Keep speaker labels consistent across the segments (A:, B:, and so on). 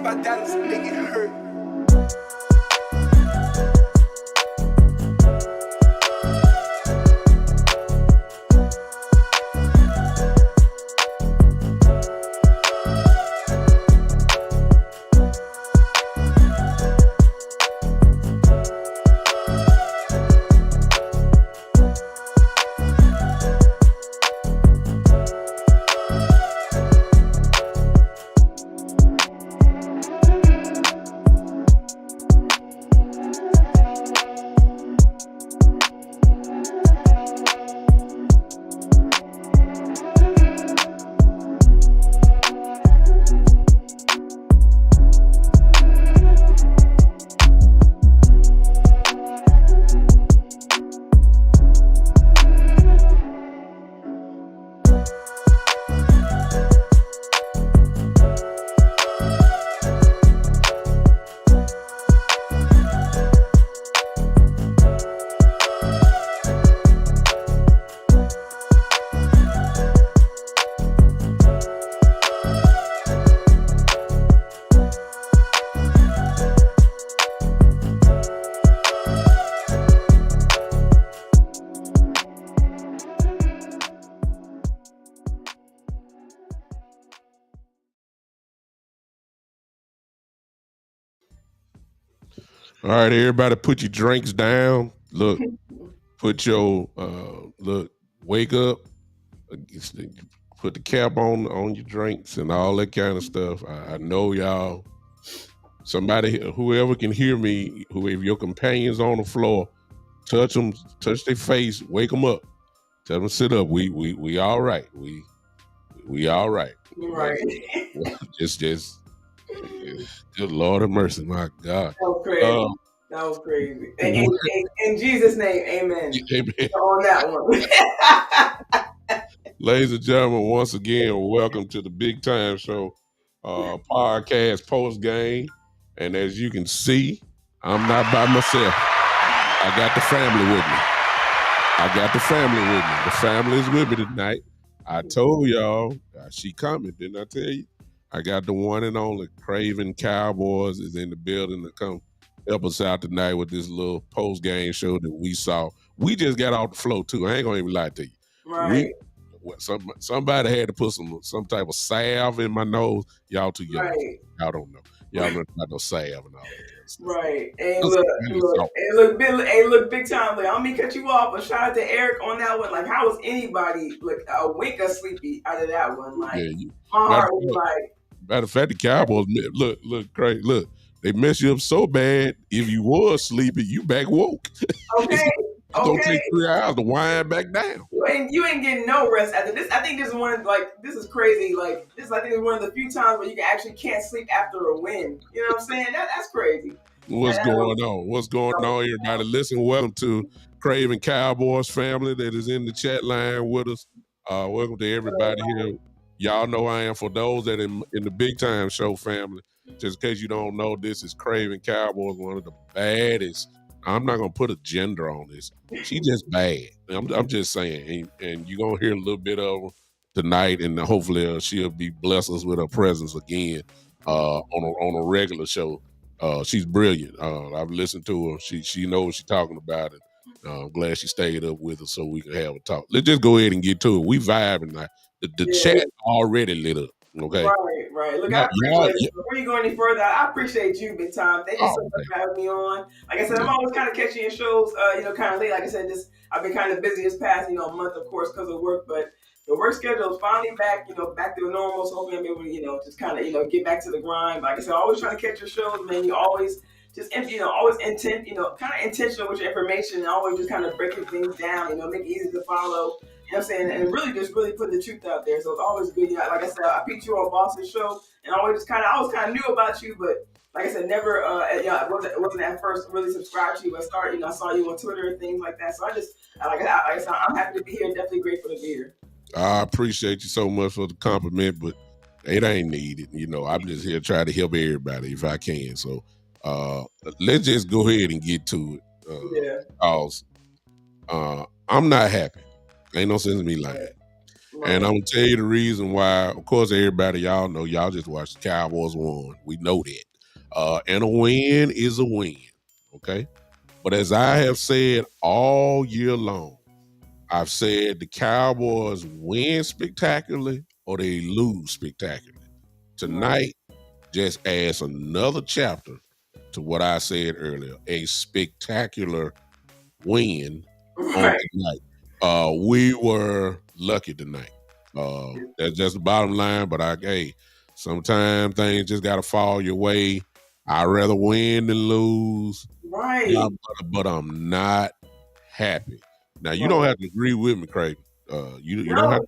A: about dollars and make it hurt.
B: All right, everybody, put your drinks down. Look, put your wake up. Put the cap on your drinks and all that kind of stuff. I know y'all. Somebody, whoever can hear me, whoever your companions on the floor, touch them, touch their face, wake them up. Tell them sit up. We all right. We all right.
C: Right.
B: Just good Lord of mercy, my God.
C: That was crazy. That was crazy. In Jesus' name, amen.
B: Amen.
C: On that
B: one. Ladies and gentlemen, once again, welcome to the Big Time Show podcast Postgame. And as you can see, I'm not by myself. I got the family with me. The family is with me tonight. I told y'all, she coming, didn't I tell you? I got the one and only Cravin Cowboys is in the building to come help us out tonight with this little post-game show that we saw. We just got off the floor too. I ain't gonna even lie to you.
C: Right.
B: Somebody had to put some type of salve in my nose. Y'all too young.
C: Right.
B: Y'all don't know. Y'all don't know no salve and all that stuff.
C: Right. And look, big time. Like, I don't mean to cut you off, but shout out to Eric on that one. Like, how was anybody a wink of sleepy out of that one? Like, my heart was like.
B: Matter of fact, the Cowboys look great. Look, they mess you up so bad. If you was sleepy, you back woke.
C: Okay.
B: It's gonna take 3 hours to wind back down.
C: You ain't getting no rest after this. I think this is this is crazy. Like, this I think is one of the few times where you can't sleep after a win. You know what I'm saying? That's crazy.
B: What's going on? What's going on, everybody? Listen, welcome to Cravin Cowboys family that is in the chat line with us. Welcome to everybody here. Y'all know I am. For those that in the Big Time Show family, just in case you don't know, this is Cravin Cowboys, one of the baddest. I'm not gonna put a gender on this. She just bad. I'm just saying, and you're gonna hear a little bit of her tonight, and hopefully she'll be bless us with her presence again on a regular show. She's brilliant. I've listened to her. She knows what she's talking about, and I'm glad she stayed up with us so we can have a talk. Let's just go ahead and get to it. We vibing now. The chat already lit up. Okay.
C: Right. Look, I appreciate before you go any further, I appreciate you big time. Thank you so much for having me on. Like I said, I'm always kind of catching your shows, kind of late. Like I said, I've been kind of busy this past, month, of course, because of work, but the work schedule is finally back, back to normal. So hopefully I'm able to, just kind of, get back to the grind. But like I said, always trying to catch your shows, man. You always just, always intent, kind of intentional with your information and always just kind of breaking things down, make it easy to follow. You know what I'm saying? And really putting the truth out there. So it's always good. Like I said, I picked you on Boston's show, and I always kind of knew about you, but like I said, never, I wasn't at first really subscribed to you. I saw you on Twitter and things like that. So like I said, I'm happy to be here. Definitely grateful to be here.
B: I appreciate you so much for the compliment, but it ain't needed. I'm just here trying to help everybody if I can. So let's just go ahead and get to it. I'm not happy. Ain't no sense in me lying. And
C: Right.
B: I'm gonna tell you the reason why. Of course, everybody y'all know. Y'all just watched the Cowboys won. We know that. And a win is a win. Okay. But as I have said all year long, I've said the Cowboys win spectacularly or they lose spectacularly.
C: Right.
B: Tonight just adds another chapter to what I said earlier. A spectacular win on
C: Right.
B: tonight. We were lucky tonight. That's just the bottom line. But hey, sometimes things just gotta fall your way. I'd rather win than lose.
C: Right.
B: But I'm not happy. Now you don't
C: Right.
B: have to agree with me, Craig. You don't have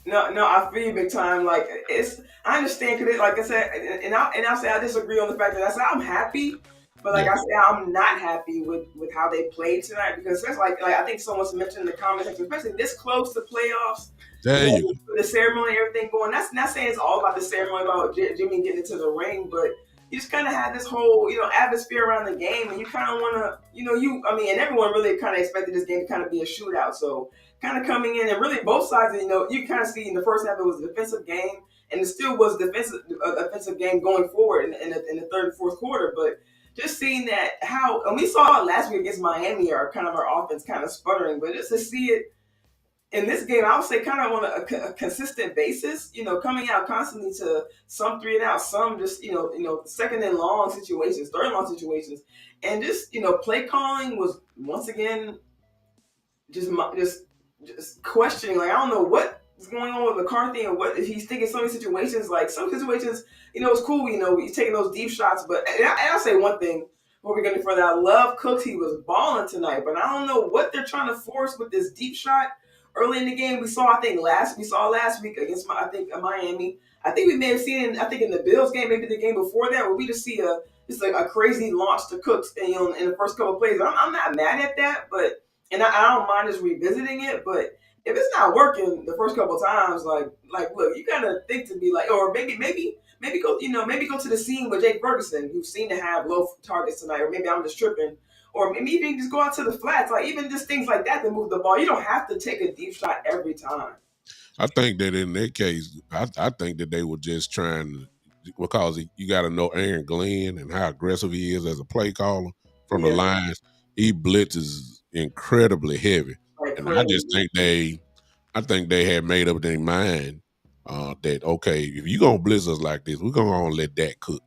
C: No,
B: to.
C: no, I feel you big time. Like it's, I understand because, like I said, and I'll say I disagree on the fact that I said I'm happy, but like
B: Yeah,
C: I said, I'm not happy with how they played tonight because that's like I think someone's mentioned in the comment section, especially this close to playoffs. You
B: there
C: know,
B: you go.
C: with the ceremony and everything going. That's not saying it's all about the ceremony about Jimmy getting into the ring, but you just kind of had this whole, atmosphere around the game, and you kind of want to, I mean, and everyone really kind of expected this game to kind of be a shootout. So kind of coming in and really both sides, you kind of see in the first half it was a defensive game, and it still was defensive game going forward in the third and fourth quarter. But just seeing that how, and we saw it last week against Miami, our offense kind of sputtering, but just to see it in this game, I would say kind of on a consistent basis, coming out constantly to some three and out, some just, second and long situations, third and long situations. And just, play calling was once again just questioning. Like I don't know what is going on with McCarthy and what if he's thinking so many situations. Like some situations, it's cool. He's taking those deep shots. But I'll say one thing before we get any further. I love Cooks. He was balling tonight, but I don't know what they're trying to force with this deep shot early in the game. We saw last week against Miami. I think we may have seen it, I think in the Bills game, maybe the game before that, where we just see a crazy launch to Cooks and, in the first couple of plays. I'm not mad at that, but and I don't mind just revisiting it, but if it's not working the first couple of times, like look, you gotta think to be like, or maybe go, maybe go to the scene with Jake Ferguson, who seemed to have low targets tonight, or maybe I'm just tripping, or maybe even just go out to the flats, like even just things like that to move the ball. You don't have to take a deep shot every time.
B: I think that in that case, I think that they were just trying to, because you got to know Aaron Glenn and how aggressive he is as a play caller from the
C: Yeah,
B: lines. He blitzes incredibly heavy,
C: like
B: and I just
C: crazy.
B: I think they had made up their mind that okay, if you gonna blitz us like this, we're gonna let that cook.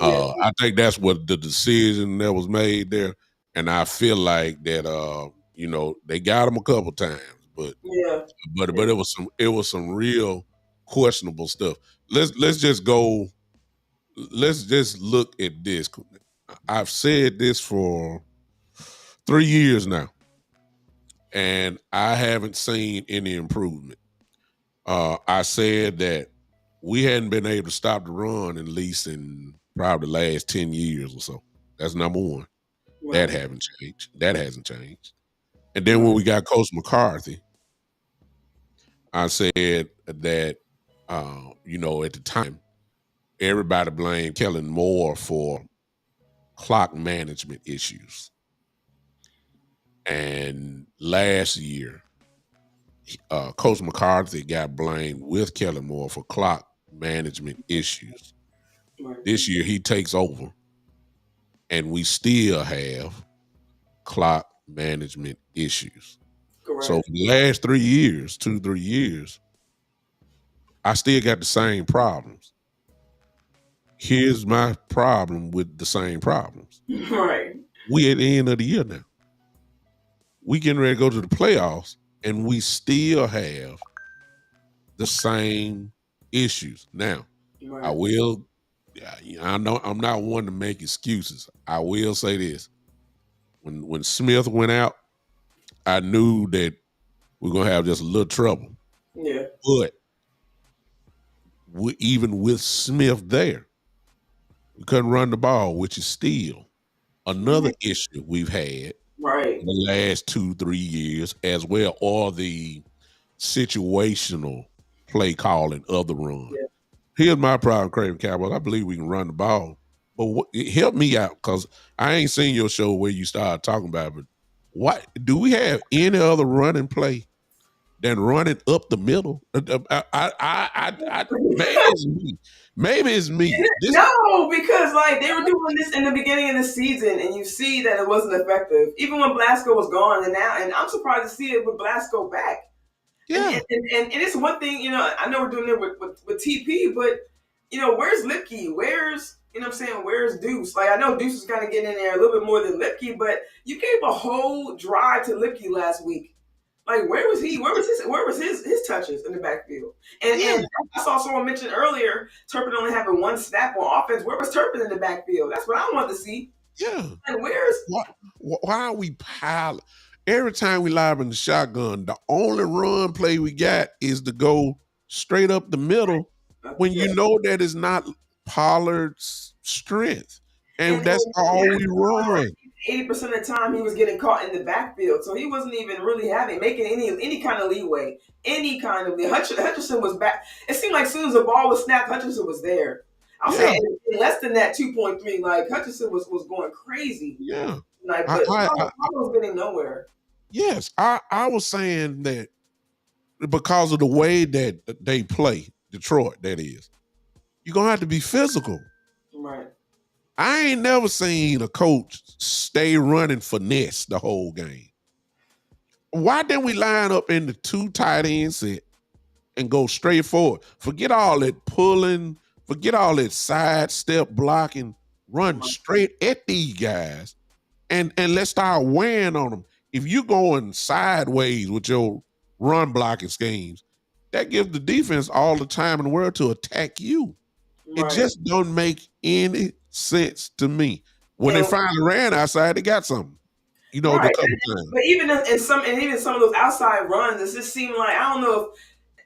C: Yeah,
B: I think that's what the decision that was made there, and I feel like that they got him a couple times, but
C: yeah,
B: but it was some real questionable stuff. Let's just go. Let's just look at this. I've said this for 3 years now, and I haven't seen any improvement. I said that we hadn't been able to stop the run at least in probably the last 10 years or so. That's number one. That
C: right,
B: haven't changed. That hasn't changed. And then when
C: right,
B: we got Coach McCarthy, I said that at the time, everybody blamed Kellen Moore for clock management issues. And last year, Coach McCarthy got blamed with Kellen Moore for clock management issues.
C: right.
B: This year, he takes over, and we still have clock management issues. So
C: Correct.
B: for the last 3 years, 2, 3 years, I still got the same problems. Here's my problem with the same problems.
C: Right.
B: We at the end of the year now. We getting ready to go to the playoffs, and we still have the same issues. Now, I
C: Right.
B: will. I know I'm not one to make excuses. I will say this: when Smith went out, I knew that we're gonna have just a little trouble.
C: Yeah.
B: But even with Smith there, we couldn't run the ball, which is still another issue we've had
C: Right.
B: in the last 2, 3 years, as well, or the situational play calling of the run.
C: Yeah.
B: Here's my problem, Cravin Cowboys. I believe we can run the ball, but help me out because I ain't seen your show where you started talking about it. But what do we have any other running play than running up the middle. Maybe it's me. Maybe it's me.
C: No, because like they were doing this in the beginning of the season, and you see that it wasn't effective, even when Blasco was gone. And I'm surprised to see it with Blasco back.
B: Yeah.
C: And it's one thing, I know we're doing it with TP, but where's Lipke? Where's what I'm saying? Where's Deuce? Like I know Deuce is kind of getting in there a little bit more than Lipke, but you gave a whole drive to Lipke last week. Like where was he? Where was his touches in the backfield? And I saw someone mention earlier Turpin only having one snap on offense. Where was Turpin in the backfield? That's what I wanted to see.
B: Yeah.
C: Like where's
B: why are we piling? Every time we live in the shotgun, the only run play we got is to go straight up the middle when you know that is not Pollard's strength. And that's all we run.
C: 80% of the time he was getting caught in the backfield, so he wasn't even really making any kind of leeway, any kind of Hutchinson was back. It seemed like as soon as the ball was snapped, Hutchinson was there. I'll say in less than that 2.3, like Hutchinson was going crazy.
B: Yeah,
C: like but I was getting nowhere.
B: Yes, I was saying that because of the way that they play, Detroit, that is, you're gonna have to be physical.
C: Right.
B: I ain't never seen a coach stay running finesse the whole game. Why didn't we line up in the 2 tight end set and go straight forward? Forget all that pulling, forget all that sidestep blocking, run straight at these guys and let's start wearing on them. If you're going sideways with your run blocking schemes, that gives the defense all the time in the world to attack you. Right. It just don't make any sense to me. When they finally ran outside, they got something. The couple times.
C: But even in some of those outside runs, it just seemed like I don't know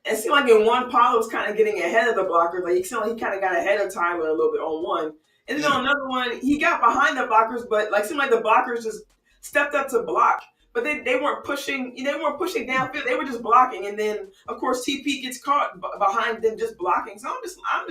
C: if it seemed like in one Pollard was kind of getting ahead of the blockers. Like he seemed like he kind of got ahead of Tyler a little bit on one. And then on another one, he got behind the blockers, but like seemed like the blockers just stepped up to block. But they weren't pushing, they weren't pushing downfield. They were just blocking. And then of course TP gets caught behind them just blocking. So I'm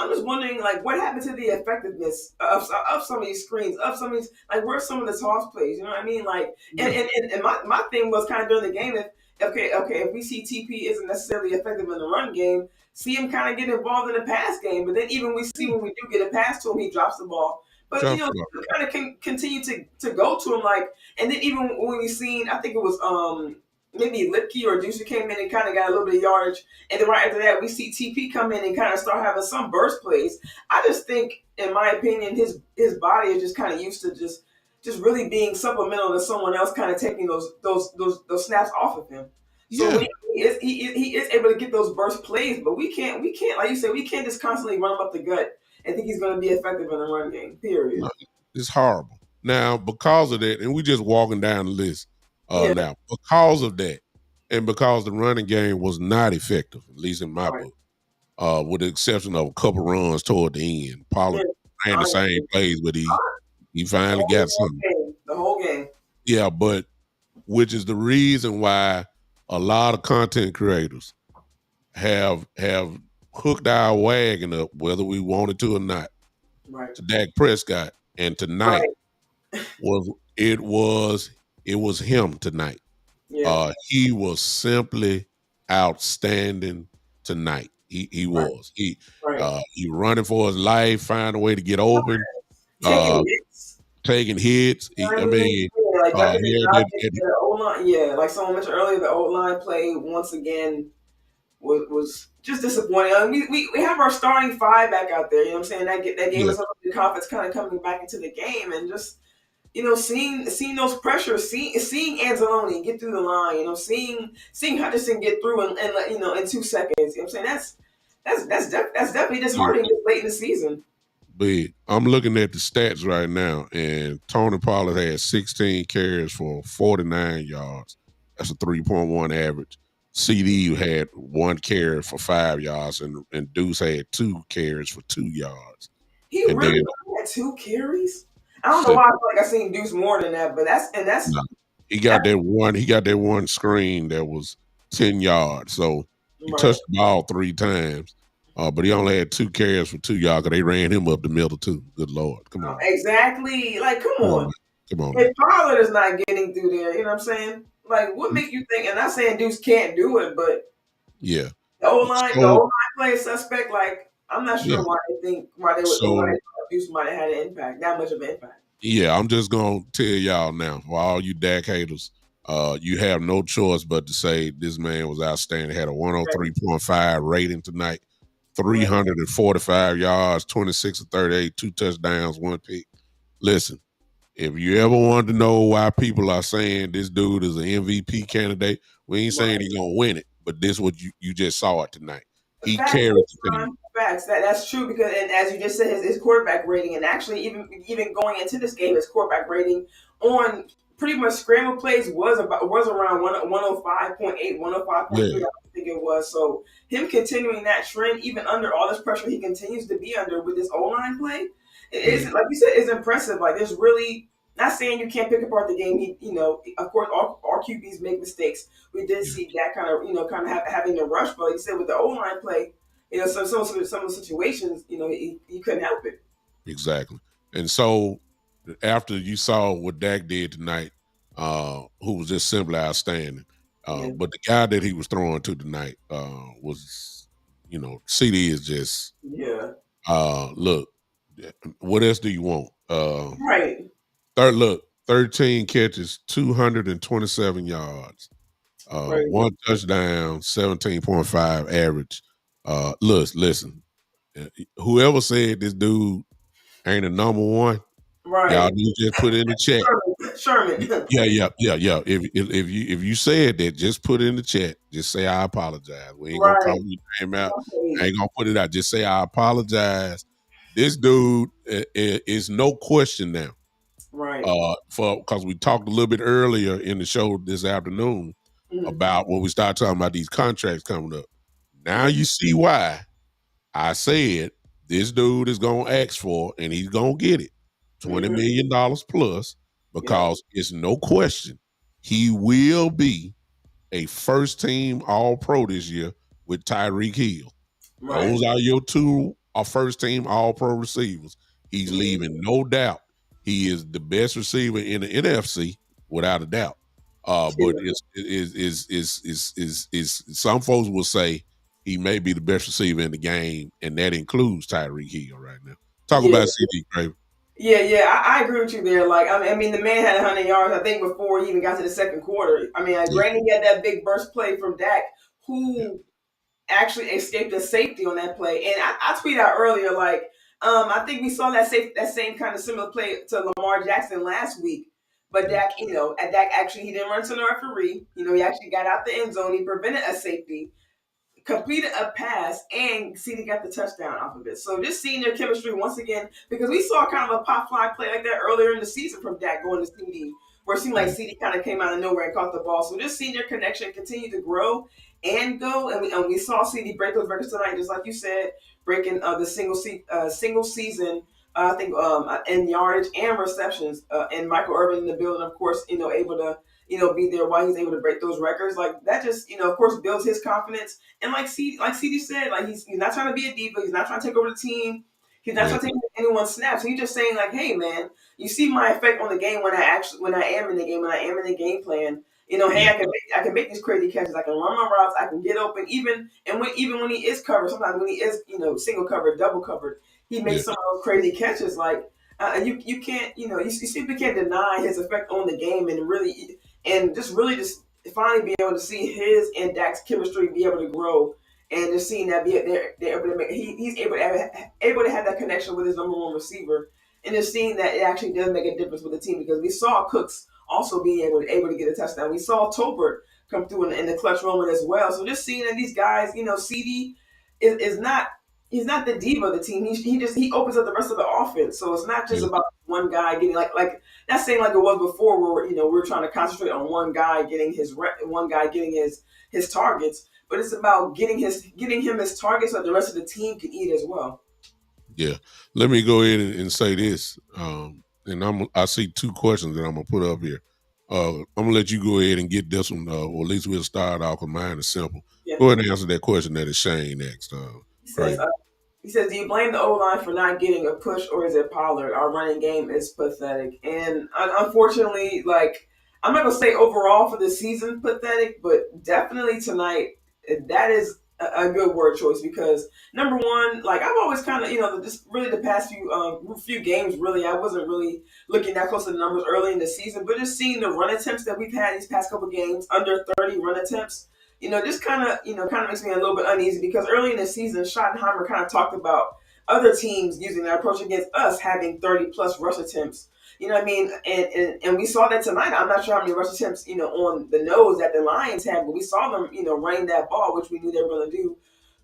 C: just wondering, like, what happened to the effectiveness of some of these screens, of some of these, like, where's some of the toss plays? You know what I mean? Like, and my thing was kind of during the game, if we see TP isn't necessarily effective in the run game, see him kind of get involved in the pass game. But then even we see when we do get a pass to him, he drops the ball. But, we kind of can continue to go to him, like, and then even when we seen, I think it was, maybe Lipke or Deuce came in and kind of got a little bit of yardage. And then right after that, we see TP come in and kind of start having some burst plays. I just think, in my opinion, his body is just kind of used to just really being supplemental to someone else kind of taking those snaps off of him. So he is able to get those burst plays, but we can't, like you said, we can't just constantly run him up the gut and think he's going to be effective in the run game, period.
B: It's horrible. Now, because of that, and we just walking down the list, now, because of that, and because the running game was not effective, at least in my book, with the exception of a couple runs toward the end, Pollard ran the same plays, but he finally got something.
C: The whole game.
B: Yeah, but which is the reason why a lot of content creators have hooked our wagon up, whether we wanted to or not, to Dak Prescott. And tonight it was him tonight. Yeah. He was simply outstanding tonight. He was. He running for his life, find a way to get open. Taking hits.
C: Like someone mentioned earlier, the O-line play once again was just disappointing. I mean, we have our starting 5 back out there. You know what I'm saying? That gave us a little bit of confidence, kind of coming back into the game, and just seeing those pressures, seeing Anzalone get through the line, seeing Hutchinson get through in 2 seconds. You know what I'm saying? That's definitely disheartening late in the season.
B: But I'm looking at the stats right now, and Tony Pollard had 16 carries for 49 yards. That's a 3.1 average. CD had 1 carry for 5 yards, and Deuce had 2 carries for 2 yards.
C: He really had 2 carries? I don't know why I feel like I seen Deuce more than that, but that's
B: he got that one. He got that one screen that was 10 yards, so he touched the ball 3 times. But he only had 2 carries for 2 yards because they ran him up the middle too. Good Lord, come on!
C: Exactly, like come on.
B: Come on now.
C: If Pollard is not getting through there, you know what I'm saying? Like, what make you think? And I'm not saying dudes can't do it, but
B: Yeah.
C: the the
B: So
C: O line play is suspect. Like, I'm not
B: yeah.
C: sure why they would
B: So
C: Deuce might have had an impact, that much of an impact.
B: yeah, I'm just gonna tell y'all now, for all you Dak haters, you have no choice but to say this man was outstanding. Had a
C: Right.
B: 103.5 rating tonight,
C: Right.
B: 345 yards, 26 of 38, 2 touchdowns, 1 pick. Listen, if you ever wanted to know why people are saying this dude is an MVP candidate, we ain't saying
C: Right.
B: he's gonna win it, but this what you just saw it tonight. He
C: Facts,
B: carried the team.
C: facts. That's true because, and as you just said, his quarterback rating, and actually even going into this game, his quarterback rating on pretty much scramble plays was around 105.8, 105.3.
B: Yeah,
C: I think it was. So him continuing that trend, even under all this pressure he continues to be under with this O line play,
B: yeah,
C: is like you said, is impressive. Like there's really. Not saying you can't pick apart the game. Of course, all QBs make mistakes. We did
B: yeah,
C: see that kind of having to rush, but like you said, with the O line play, some of the situations, he couldn't help it.
B: exactly. And so after you saw what Dak did tonight, who was just simply outstanding.
C: Yeah.
B: But the guy that he was throwing to tonight was, CD is just
C: Yeah.
B: look, what else do you want?
C: Right.
B: Look, 13 catches, 227 yards,
C: Crazy.
B: 1 touchdown, 17.5 average. Listen, whoever said this dude ain't a number one, y'all
C: Right.
B: need to just put it in the chat.
C: Sherman.
B: Yeah. If you said that, just put it in the chat. Just say I apologize. We ain't gonna call
C: Right.
B: your name out. I
C: Right.
B: ain't gonna put it out. Just say I apologize. This dude is no question now.
C: Right.
B: For because we talked a little bit earlier in the show this afternoon
C: Mhm.
B: about when we started talking about these contracts coming up. Now
C: Right.
B: you see why I said this dude is gonna ask for and he's gonna get it. $20 million plus,
C: Yeah.
B: because it's no question he will be a first team all pro this year with Tyreek Hill.
C: Right.
B: Those are your two first team all pro receivers. He's
C: Mhm.
B: leaving no doubt. He is the best receiver in the NFC without a doubt. But
C: Yeah.
B: is some folks will say he may be the best receiver in the game, and that includes Tyreek Hill right now. Talk
C: Yeah.
B: about CD Craven.
C: Yeah. I agree with you there. Like, I mean, the man had 100 yards, I think, before he even got to the second quarter. I mean,
B: Yeah,
C: granted, he had that big burst play from Dak,
B: yeah,
C: who actually escaped a safety on that play. And I tweeted out earlier, like, I think we saw that same kind of similar play to Lamar Jackson last week. But
B: yeah,
C: Dak, at Dak actually he didn't run to the referee. He actually got out the end zone. He prevented a safety, completed a pass, and CD got the touchdown off of it. So just seeing their chemistry once again, because we saw kind of a pop fly play like that earlier in the season from Dak going to CD, where it seemed like
B: yeah,
C: CD kind of came out of nowhere and caught the ball. So just seeing their connection continue to grow and go, and we saw CD break those records tonight, just like you said, breaking the single season. I think in yardage and receptions, and Michael Irvin in the building, of course, able to be there while he's able to break those records. Like that just of course builds his confidence. And like CD said, like he's not trying to be a diva. He's not trying to take over the team. He's not
B: yeah,
C: trying to take anyone's snaps. He's just saying like, hey man, you see my effect on the game when I am in the game, when I am in the game plan. Hey,
B: yeah,
C: I can make these crazy catches. I can run my routes. I can get open. Even when he is covered, sometimes when he is single covered, double covered, he
B: yeah,
C: makes some of those crazy catches. Like you can't you simply can't deny his effect on the game and just really just finally be able to see his and Dak's chemistry be able to grow, and just seeing that they're able to make he's able to have that connection with his number one receiver, and just seeing that it actually does make a difference with the team, because we saw Cooks also being able to get a touchdown. We saw Tolbert come through in the clutch moment as well. So just seeing that these guys, CD is not. He's not the diva of the team. He opens up the rest of the offense. So it's not just
B: yeah,
C: about one guy getting like not saying like it was before, where we're trying to concentrate on one guy getting his targets, but it's about getting him his targets so that the rest of the team can eat as well.
B: yeah. Let me go ahead and say this. And I see two questions that I'm gonna put up here. I'm gonna let you go ahead and get this one, or at least we'll start off. Cause mine is simple.
C: Yeah,
B: Go ahead and answer that question that is Shane next.
C: he says
B: Craig.
C: He says, "Do you blame the O line for not getting a push, or is it Pollard? Our running game is pathetic." And unfortunately, like I'm not gonna say overall for the season pathetic, but definitely tonight that is a good word choice because number one, like I've always kind of just really the past few games, really I wasn't really looking that close to the numbers early in the season, but just seeing the run attempts that we've had these past couple games under 30 run attempts just kind of makes me a little bit uneasy because early in the season, Schottenheimer kind of talked about other teams using that approach against us having 30 plus rush attempts. You know what I mean? And we saw that tonight. I'm not sure how many rush attempts, on the nose that the Lions had, but we saw them, running that ball, which we knew they were going to do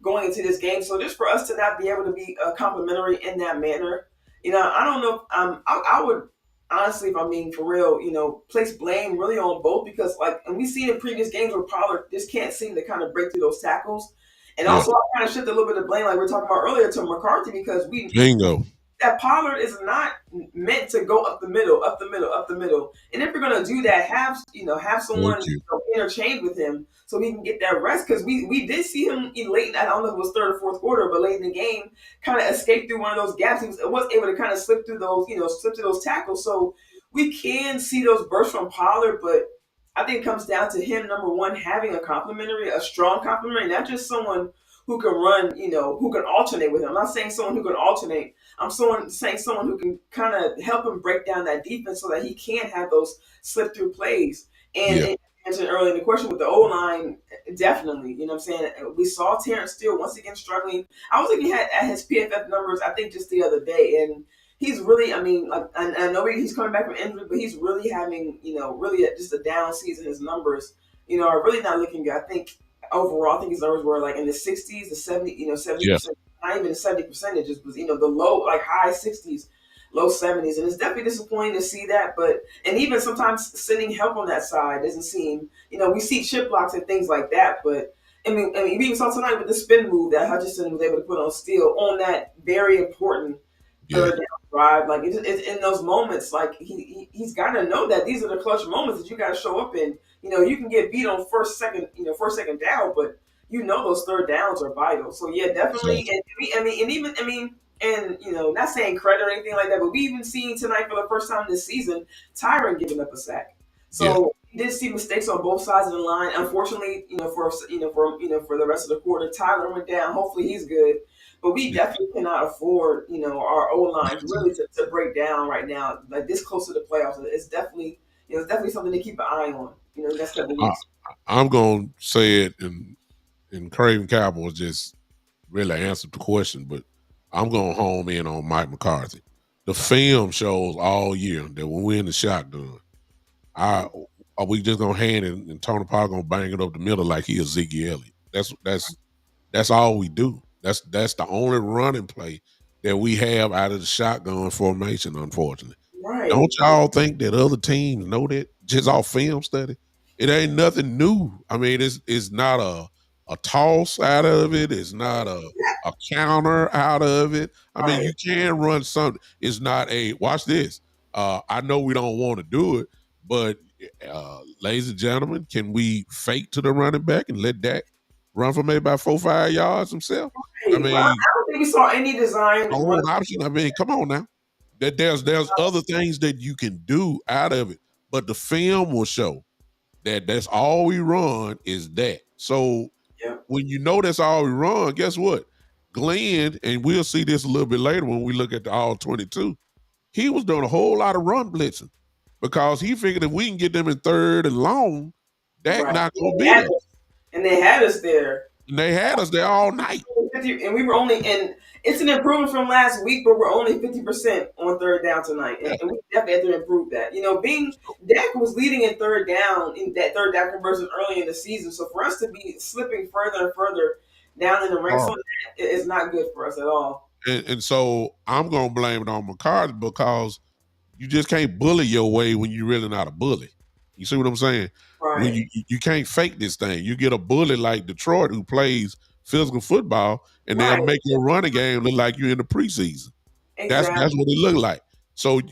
C: going into this game. So just for us to not be able to be complimentary in that manner, I don't know. I would honestly, if I'm being for real, place blame really on both because, like, and we've seen in previous games where Pollard just can't seem to kind of break through those tackles. And
B: Yeah.
C: also, I kind of shift a little bit of blame, like we are talking about earlier, to McCarthy because
B: Bingo.
C: that Pollard is not meant to go up the middle, up the middle, up the middle. And if you're gonna do that, have
B: Thank
C: someone
B: you.
C: interchange with him so he can get that rest. Because we did see him late. I don't know if it was third or fourth quarter, but late in the game, kind of escape through one of those gaps. He was able to kind of slip through those, slip through those tackles. So we can see those bursts from Pollard, but I think it comes down to him, number one, having a strong complimentary, not just someone who can run, who can alternate with him. I'm not saying someone who can alternate. I'm saying someone who can kind of help him break down that defense so that he can have those slip through plays. And,
B: Yeah.
C: and mentioned earlier in the question with the O line, definitely, you know what I'm saying? We saw Terrence Steele once again struggling. I was looking at his PFF numbers, I think just the other day, and he's really, I mean, like, I know he's coming back from injury, but he's really having, really just a down season. His numbers, are really not looking good. I think overall, I think his numbers were like in the 60s, the 70,
B: Yeah.
C: 70%, not even 70%. It just was, the low, like high 60s, low 70s. And it's definitely disappointing to see that. But, and even sometimes sending help on that side doesn't seem, we see chip blocks and things like that. But, we even saw tonight with the spin move that Hutchinson was able to put on Steele on that very important
B: Yeah.
C: third down drive. Like it's in those moments, like he's got to know that these are the clutch moments that you got to show up in. You can get beat on first, second down, but those third downs are vital. So yeah, definitely.
B: Exactly.
C: And not saying credit or anything like that, but we even seen tonight for the first time this season, Tyron giving up a sack.
B: Yeah.
C: So we did see mistakes on both sides of the line. Unfortunately, for the rest of the quarter, Tyler went down. Hopefully, he's good. But we
B: Yeah.
C: definitely cannot afford, our O lines really
B: Exactly.
C: to break down right now, like this close to the playoffs. It's definitely something to keep an eye on, the next couple of
B: I,
C: weeks.
B: I'm gonna say it, and Cravin Cowboys just really answered the question, but I'm going home in on Mike McCarthy. The film shows all year that when we're in the shotgun, I are we just gonna hand it and Tony Pollard gonna bang it up the middle like he is Ziggy Elliott. That's all we do. That's the only running play that we have out of the shotgun formation, unfortunately.
C: Right.
B: Don't y'all think that other teams know that just off film study? It ain't nothing new. I mean, it's not a toss out of it. It's not a counter out of it. I mean,
C: Right.
B: you can run something. It's not a watch this. I know we don't want to do it, but ladies and gentlemen, can we fake to the running back and let Dak run for maybe about 4 or 5 yards himself? I
C: Hey, well, I
B: mean,
C: don't think we saw any design run.
B: own option. I mean, come on now. That there's other things that you can do out of it, but the film will show that that's all we run is that. So
C: Yeah.
B: when you know that's all we run, guess what? Glenn, and we'll see this a little bit later when we look at the all 22. He was doing a whole lot of run blitzing because he figured if we can get them in third and long, Dak
C: Right.
B: not gonna be there.
C: And they had us there.
B: And they had us there all night.
C: 50, and we were only in. It's an improvement from last week, but we're only 50% on third down tonight,
B: Yeah.
C: and we definitely have to improve that. Being Dak was leading in third down in that third down conversion early in the season, so for us to be slipping further and further down in the ranks on that is not good for us at all.
B: And so I'm gonna blame it on McCarthy because you just can't bully your way when you're really not a bully. You see what I'm saying? When
C: Right.
B: you can't fake this thing. You get a bully like Detroit who plays physical football, and they'll
C: Right.
B: make your running game look like you're in the preseason. That's
C: Exactly.
B: what it look like. So
C: Right.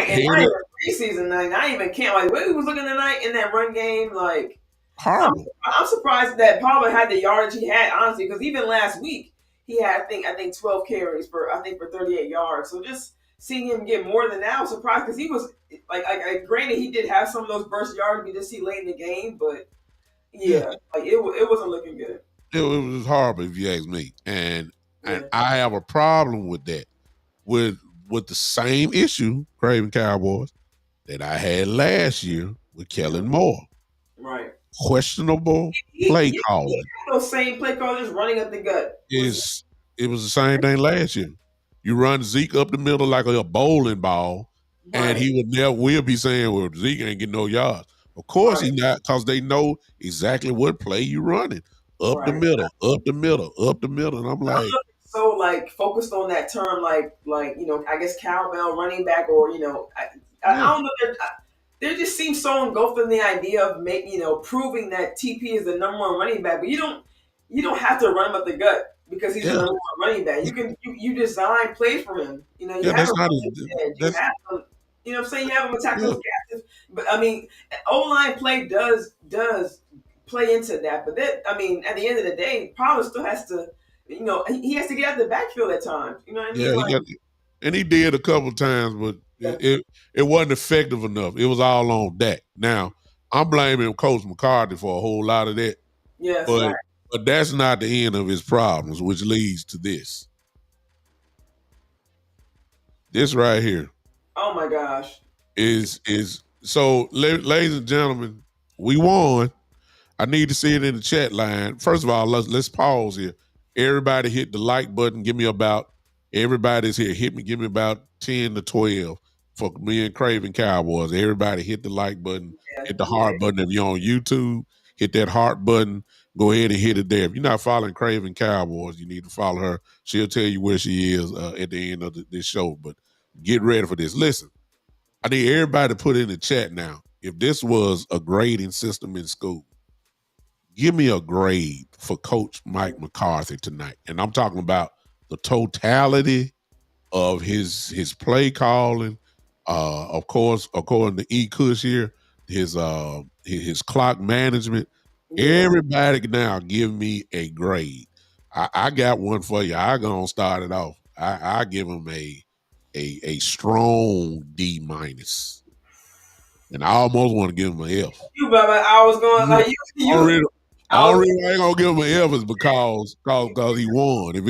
C: And not
B: headed
C: even preseason night, not even camp. Like when he was looking tonight in that run game, like I'm,
B: horrible.
C: I'm surprised that Pollard had the yardage he had, honestly, because even last week he had I think 12 carries for 38 yards. So just seeing him get more than that, I was surprised because he was like granted he did have some of those burst yards we did see late in the game, but
B: Yeah,
C: yeah, like it wasn't looking good.
B: it was horrible if you ask me, and
C: Yeah,
B: I have a problem with that. With the same issue, Cravin Cowboys, that I had last year with
C: yeah,
B: Kellen Moore.
C: right.
B: Questionable play
C: He
B: calling.
C: had those same play calls just running up the gut.
B: Is It was the same thing last year. You run Zeke up the middle like a bowling ball, and
C: Right,
B: he would never will be saying, "Well, Zeke ain't getting no yards." Of course,
C: right,
B: he not, because they know exactly what play you running. Up the
C: right.
B: middle, up the middle, up the middle, and I'm
C: I'm
B: like,
C: looking so like focused on that term, like I guess cowbell running back, or I
B: yeah,
C: don't know. They just seem so engulfed in the idea of making proving that TP is the number one running back, but you don't have to run him up the gut because he's the
B: yeah,
C: number one running back. You design plays for him. You
B: yeah.
C: have him
B: That's not
C: on
B: his.
C: the edge. You
B: That's
C: have him. You know what I'm saying? You have him attack
B: yeah,
C: those gaps. But I mean, O line play does play into that. But that I mean, at the end of the day, Pollard still has to. He has to get out of the backfield at times. You know what I
B: yeah.
C: mean?
B: He
C: Like,
B: got, and he did a couple times, but
C: yeah,
B: it wasn't effective enough. It was all on Dak. Now I'm blaming Coach McCarthy for a whole lot of that.
C: yes,
B: But
C: right.
B: that's not the end of his problems, which leads to this. This right here
C: Oh my gosh.
B: is so, ladies and gentlemen, we won. I need to see it in the chat line. First of all, let's pause here. Everybody hit the like button. Everybody's here. Give me about 10 to 12 for me and Cravin Cowboys. Everybody hit the like button,
C: Yeah,
B: hit the
C: yeah,
B: heart button. If you're on YouTube, hit that heart button. Go ahead and hit it there. If you're not following Cravin Cowboys, you need to follow her. She'll tell you where she is at the end of this show. But get ready for this. Listen, I need everybody to put in the chat now. If this was a grading system in school, give me a grade for Coach Mike McCarthy tonight. And I'm talking about the totality of his play calling. Of course, according to E. Cush here, his clock management.
C: yeah.
B: Everybody now give me a grade. I got one for you. I gonna start it off. I give him a strong D minus, and I almost want to give him an F.
C: You, Baba, I was going like
B: Already,
C: I was.
B: already, I ain't gonna give him an F is because he won. If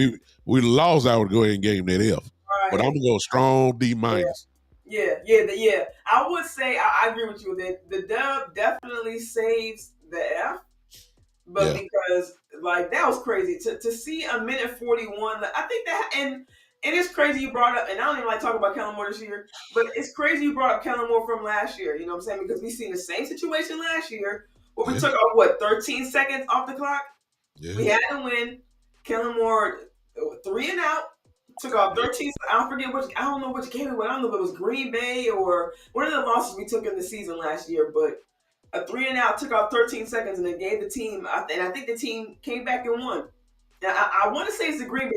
B: we lost, I would go ahead and give him that F. But I'm
C: Right.
B: gonna go strong D
C: Yeah.
B: minus.
C: Yeah. I would say I agree with you that the dub definitely saves the F, but
B: Yeah,
C: because like that was crazy to see a minute 41. I think that and it's crazy you brought up, and I don't even like talking about Kellen Moore this year, but it's crazy you brought up Kellen Moore from last year. You know what I'm saying? Because we seen the same situation last year where we
B: yeah,
C: took off 13 seconds off the clock.
B: yeah,
C: We had to win. Kellen Moore 3 and out. Took off
B: yeah,
C: 13. I don't know which game it was. I don't know if it was Green Bay or one of the losses we took in the season last year. But a 3 and out took off 13 seconds and it gave the team. And I think the team came back and won. Now I want to say it's the Green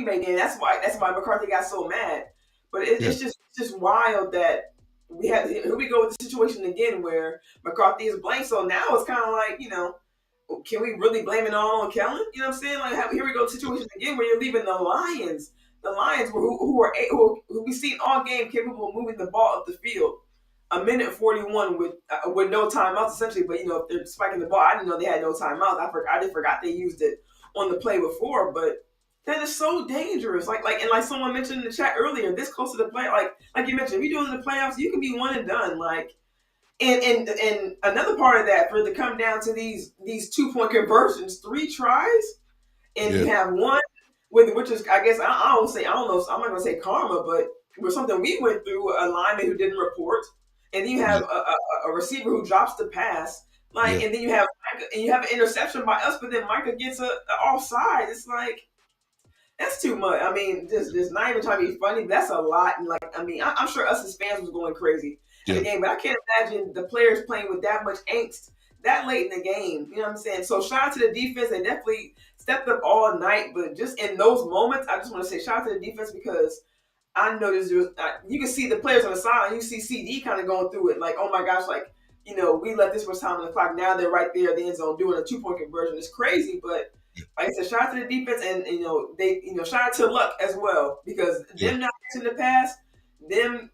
C: Bay game. That's why McCarthy got so mad. But
B: yeah,
C: it's just wild that here we go with the situation again where McCarthy is blamed. So now it's kind of like can we really blame it all on Kellen? You know what I'm saying? Like here we go situation again where you're leaving the Lions who we seen all game capable of moving the ball up the field. A minute 41 with no timeouts essentially, but if they're spiking the ball, I didn't know they had no timeouts. I did forgot they used it on the play before, but that is so dangerous. Like someone mentioned in the chat earlier, this close to the play, like you mentioned, if you're doing the playoffs, you can be one and done. And another part of that for it to come down to these 2-point conversions, 3 tries, and
B: yeah,
C: you have one which is I guess I don't know, I'm not gonna say karma, but it was something we went through, a lineman who didn't report, and then you have
B: yeah,
C: a receiver who drops the pass,
B: yeah,
C: and then you have an interception by us, but then Micah gets a offside. It's like that's too much. I mean, just not even trying to be funny. But that's a lot. And I'm sure us as fans was going crazy at
B: yeah,
C: the game, but I can't imagine the players playing with that much angst that late in the game. You know what I'm saying? So shout out to the defense. They definitely stepped up all night, but just in those moments, I just want to say shout out to the defense because I noticed you can see the players on the side. You see CD kind of going through it, like, oh my gosh, we let this much time on the clock. Now they're right there at the end zone doing a 2-point conversion. It's crazy, but like I said, shout out to the defense, and they shout out to Luck as well, because
B: Yeah.
C: them not in the past, them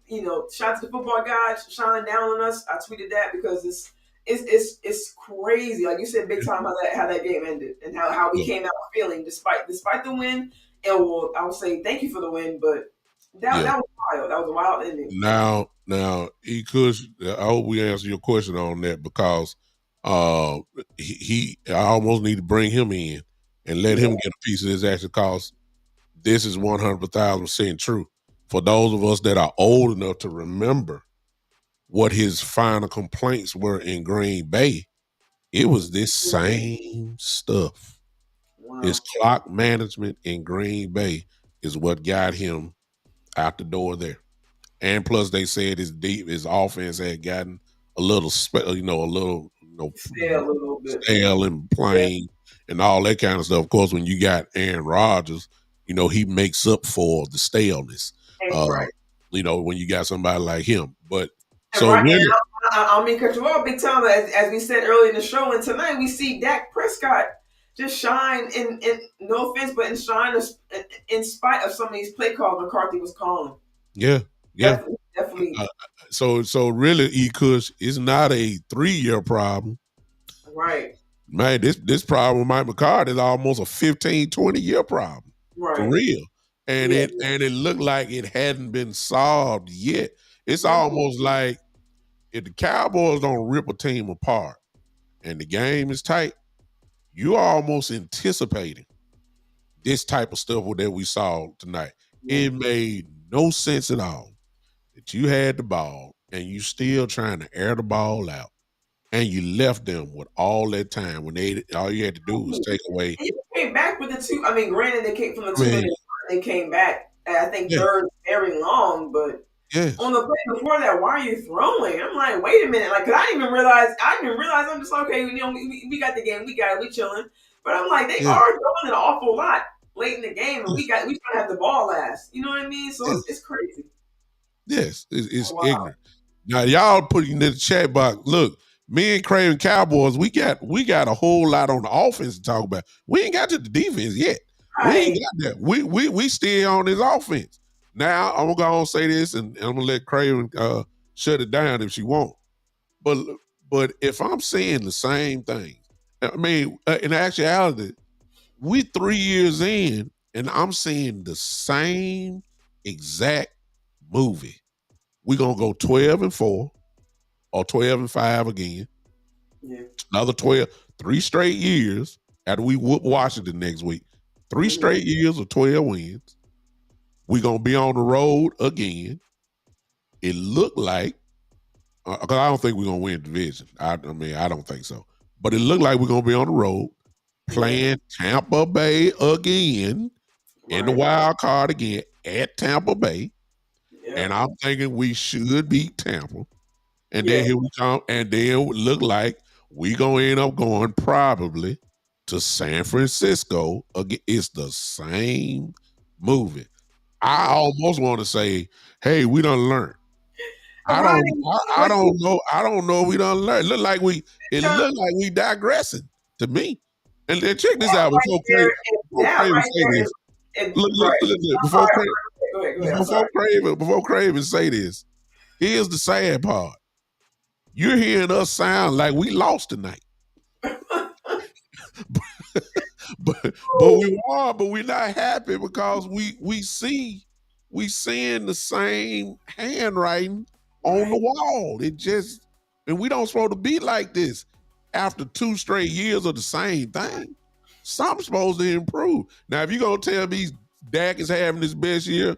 C: shout out to the football guys shining down on us. I tweeted that because it's crazy. Like you said, big time how that game ended and how we
B: Yeah.
C: came out feeling despite the win. And I will say thank you for the win, but that
B: Yeah.
C: was wild. That was a wild ending.
B: Now, E. Kush, I hope we answer your question on that, because I almost need to bring him in and let
C: Yeah,
B: him get a piece of this action, because this is 100,000% true. For those of us that are old enough to remember what his final complaints were in Green Bay, it was this same stuff. His
C: wow.
B: clock management in Green Bay is what got him out the door there. And plus, they said his offense had gotten a little, a little,
C: Stay a little bit.
B: stale and plain and all that kind of stuff. Of course, when you got Aaron Rodgers, he makes up for the staleness.
C: And,
B: Uh,
C: right.
B: when you got somebody like him. But
C: And
B: so
C: right, and
B: really,
C: I mean, cut you off big time. As we said earlier in the show, and tonight we see Dak Prescott just shine. In no offense, but shine in spite of some of these play calls McCarthy was calling.
B: yeah.
C: Definitely.
B: So really, E. Kush, it's not a 3-year problem.
C: Right.
B: Man, this problem with Mike McCarthy is almost a 15, 20-year problem.
C: Right.
B: For real. And
C: Yeah.
B: it looked like it hadn't been solved yet. It's almost like if the Cowboys don't rip a team apart and the game is tight, you're almost anticipating this type of stuff that we saw tonight.
C: Yeah.
B: It made no sense at all that you had the ball and you still trying to air the ball out, and you left them with all that time when all you had to do was take away.
C: And you came back with the two. I mean, granted, they came from the 2
B: Man,
C: minute. They came back. I think
B: yeah,
C: third very long, but
B: yes,
C: on the play before that, why are you throwing? I'm like, wait a minute, like, cause I didn't even realize. I'm just like, okay, we got the game, we got it, we chilling. But I'm like, they
B: yeah,
C: are throwing an awful lot late in the game, and we trying to have the ball last. You know what I mean? So
B: yes,
C: it's crazy.
B: yes. It's
C: Oh, wow.
B: ignorant. Now y'all putting in the chat box. Look, me and Cravin Cowboys, we got a whole lot on the offense to talk about. We ain't got to the defense yet. We ain't got that. We still on this offense. Now I'm gonna go and say this, and I'm gonna let Craven shut it down if she won't. But if I'm saying the same thing, I mean, in actuality, we 3 years in, and I'm seeing the same exact movie. We're gonna go 12-4 or 12-5 again.
C: Yeah.
B: Another 12, 3 straight years after we whoop Washington next week. 3 straight years of 12 wins. We're gonna be on the road again. It looked like, because I don't think we're gonna win the division. I mean, I don't think so. But it looked like we're gonna be on the road playing Tampa Bay again in the wild card again at Tampa Bay.
C: Yeah.
B: And I'm thinking we should beat Tampa. And then here we come, and then it look like we gonna end up going probably to San Francisco. Again, it's the same movie. I almost want to say, hey, we done learned. I don't know. I don't know if we done learned. It look like we digressing to me. And then check this out before Craven say this. Look, before Craven say this. Here's the sad part. You're hearing us sound like we lost tonight. but we're not happy because we seeing the same handwriting on the wall. And we don't supposed to be like this after 2 straight years of the same thing. Something's supposed to improve. Now, if you're gonna tell me Dak is having his best year,